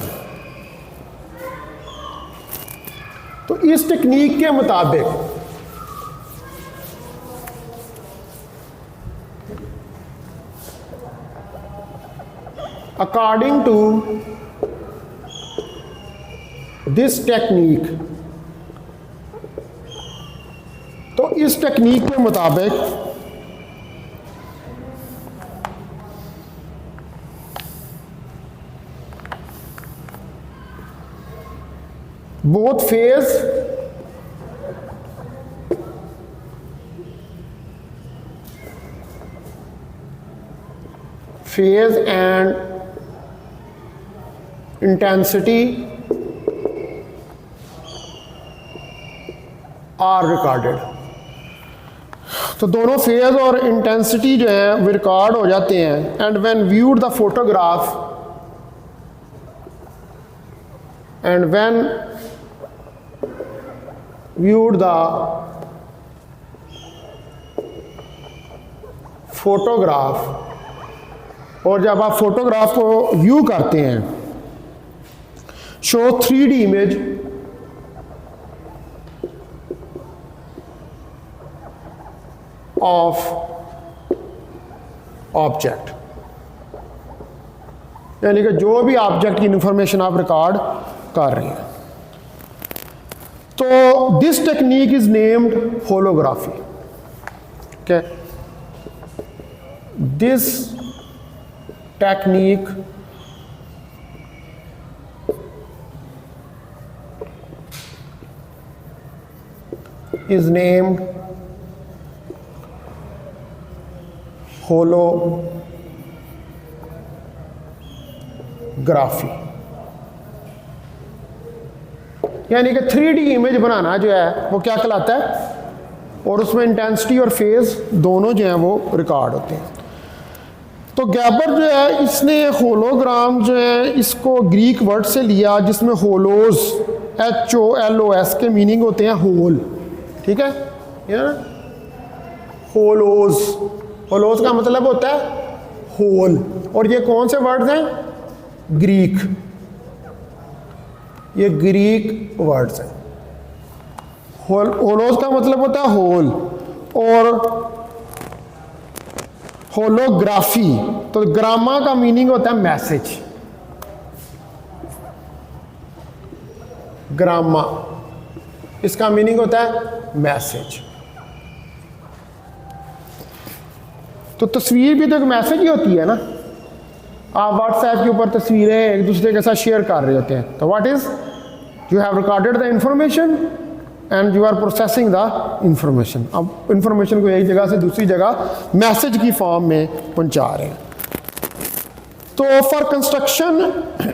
तो इस टेक्निक के मुताबिक अकॉर्डिंग टू दिस टेक्निक, तो इस टेक्निक के मुताबिक both phase and intensity are recorded। तो दोनों फेज और इंटेंसिटी जो है वो रिकॉर्ड हो जाते हैं। And when viewed the photograph and when viewed the photograph, और जब आप फोटोग्राफ को व्यू करते हैं, show 3D image of object, यानी कि जो भी ऑब्जेक्ट की इंफॉर्मेशन आप रिकॉर्ड कर रहे हैं। तो this technique is named holography. Okay, this technique is named holography. यानी कि 3D इमेज बनाना जो है वो क्या कहलाता है, और उसमें इंटेंसिटी और फेज दोनों जो हैं वो रिकॉर्ड होते हैं। तो गैबर जो है इसने होलोग्राम जो है इसको ग्रीक वर्ड से लिया जिसमें होलोज HOLOS के मीनिंग होते हैं होल, ठीक है, होलोज, होलोज का मतलब होता है होल, और ये कौन से वर्ड्स हैं, ग्रीक, ये ग्रीक वर्ड्स हैं। होलोज का मतलब होता है होल, और होलोग्राफी, तो ग्रामा का मीनिंग होता है मैसेज, ग्रामा इसका मीनिंग होता है मैसेज। तो तस्वीर भी तो एक मैसेज ही होती है ना, आप व्हाट्सएप के ऊपर तस्वीरें एक दूसरे के साथ शेयर कर रहे होते हैं, तो what is, you have recorded the information and you are processing the information. अब इंफॉर्मेशन को एक जगह से दूसरी जगह मैसेज की फॉर्म में पहुंचा रहे हैं। तो for construction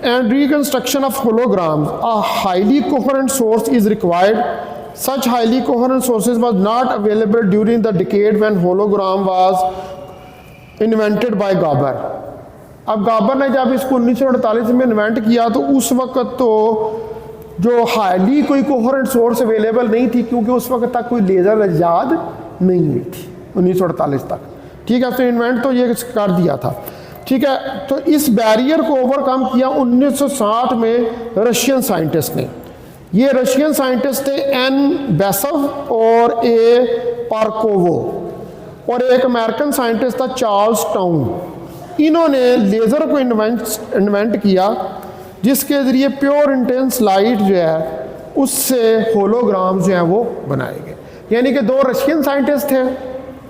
and reconstruction of holograms a highly coherent source is required. Such highly coherent sources was not available during the decade when hologram was invented by Gabor. अब गाबर ने जब इसको 1948 में इन्वेंट किया तो उस वक्त तो जो हाईली कोई कोहेरेंट सोर्स अवेलेबल नहीं थी, क्योंकि उस वक्त तक कोई लेज़र इजाद नहीं हुई थी 1948 तक, ठीक है। तो इन्वेंट तो ये कर दिया था, ठीक है। तो इस बैरियर को ओवरकम किया 1960 में रशियन साइंटिस्ट ने। ये रशियन साइंटिस्ट थे एन बेसव और ए पार्कोवो, और एक अमेरिकन साइंटिस्ट था चार्ल्स टाउन। इन्होंने लेज़र को इन्वेंट किया जिसके ज़रिए प्योर इंटेंस लाइट जो है उससे होलोग्राम जो हैं वो बनाए गए। यानी कि 2 रशियन साइंटिस्ट थे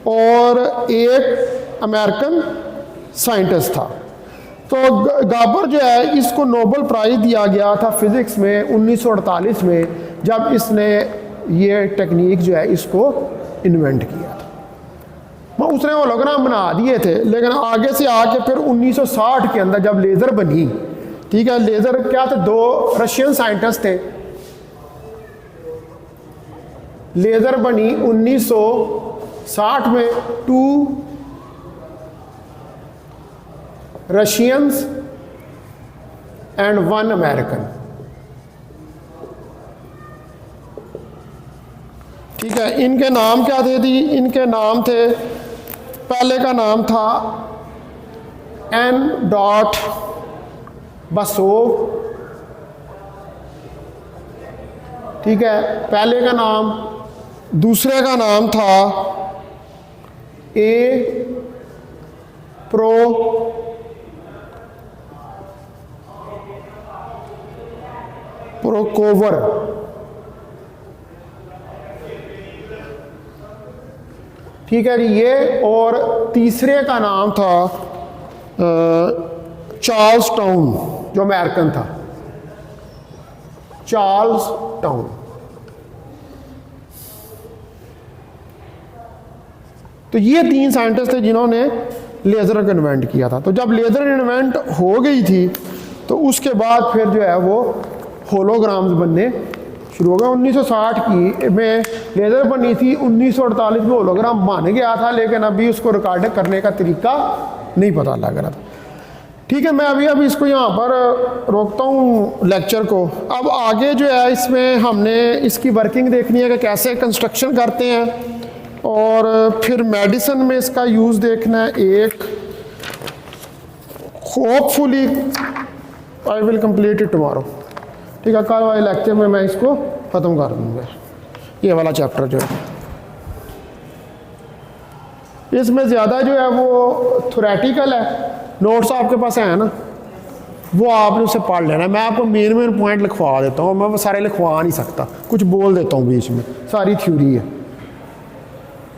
और एक अमेरिकन साइंटिस्ट था। तो गाबर जो है इसको नोबेल प्राइज़ दिया गया था फिज़िक्स में 1948 में, जब इसने ये टेक्निक जो है इसको इन्वेंट किया था। उसने होलोग्राम बना दिए थे, लेकिन आगे से आके फिर 1960 के अंदर जब लेज़र बनी, ठीक है, लेज़र क्या थे, 2 रशियन साइंटिस्ट थे, लेज़र बनी 1960 में, 2 रशियंस एंड 1 अमेरिकन, ठीक है। इनके नाम क्या थे थी, इनके नाम थे, पहले का नाम था एन डॉट बसोव, ठीक है, पहले का नाम। दूसरे का नाम था ए प्रो प्रोकोवर, ठीक है जी ये। और तीसरे का नाम था चार्ल्स टाउन, जो अमेरिकन था, चार्ल्स टाउन। तो ये 3 साइंटिस्ट थे जिन्होंने लेज़र को इन्वेंट किया था। तो जब लेज़र इन्वेंट हो गई थी तो उसके बाद फिर जो है वो होलोग्राम्स बनने शुरू हो गए। 1960 की में लेज़र बनी थी, 1948 में होलोग्राम बन गया था, लेकिन अभी उसको रिकॉर्ड करने का तरीका नहीं पता लग रहा था, ठीक है। मैं अभी इसको यहाँ पर रोकता हूँ लेक्चर को। अब आगे जो है इसमें हमने इसकी वर्किंग देखनी है कि कैसे कंस्ट्रक्शन करते हैं, और फिर मेडिसिन में इसका यूज़ देखना है। एक hopefully I will complete it tomorrow, ठीक है। कल वाले लेक्चर में मैं इसको ख़त्म कर दूँगा, ये वाला चैप्टर जो है। इसमें ज़्यादा जो है वो थ्योरेटिकल है, नोट्स आपके पास हैं ना, वो आपने उसे पढ़ लेना। मैं आपको मेन पॉइंट लिखवा देता हूँ, मैं वो सारे लिखवा नहीं सकता, कुछ बोल देता हूँ बीच में, सारी थ्योरी है।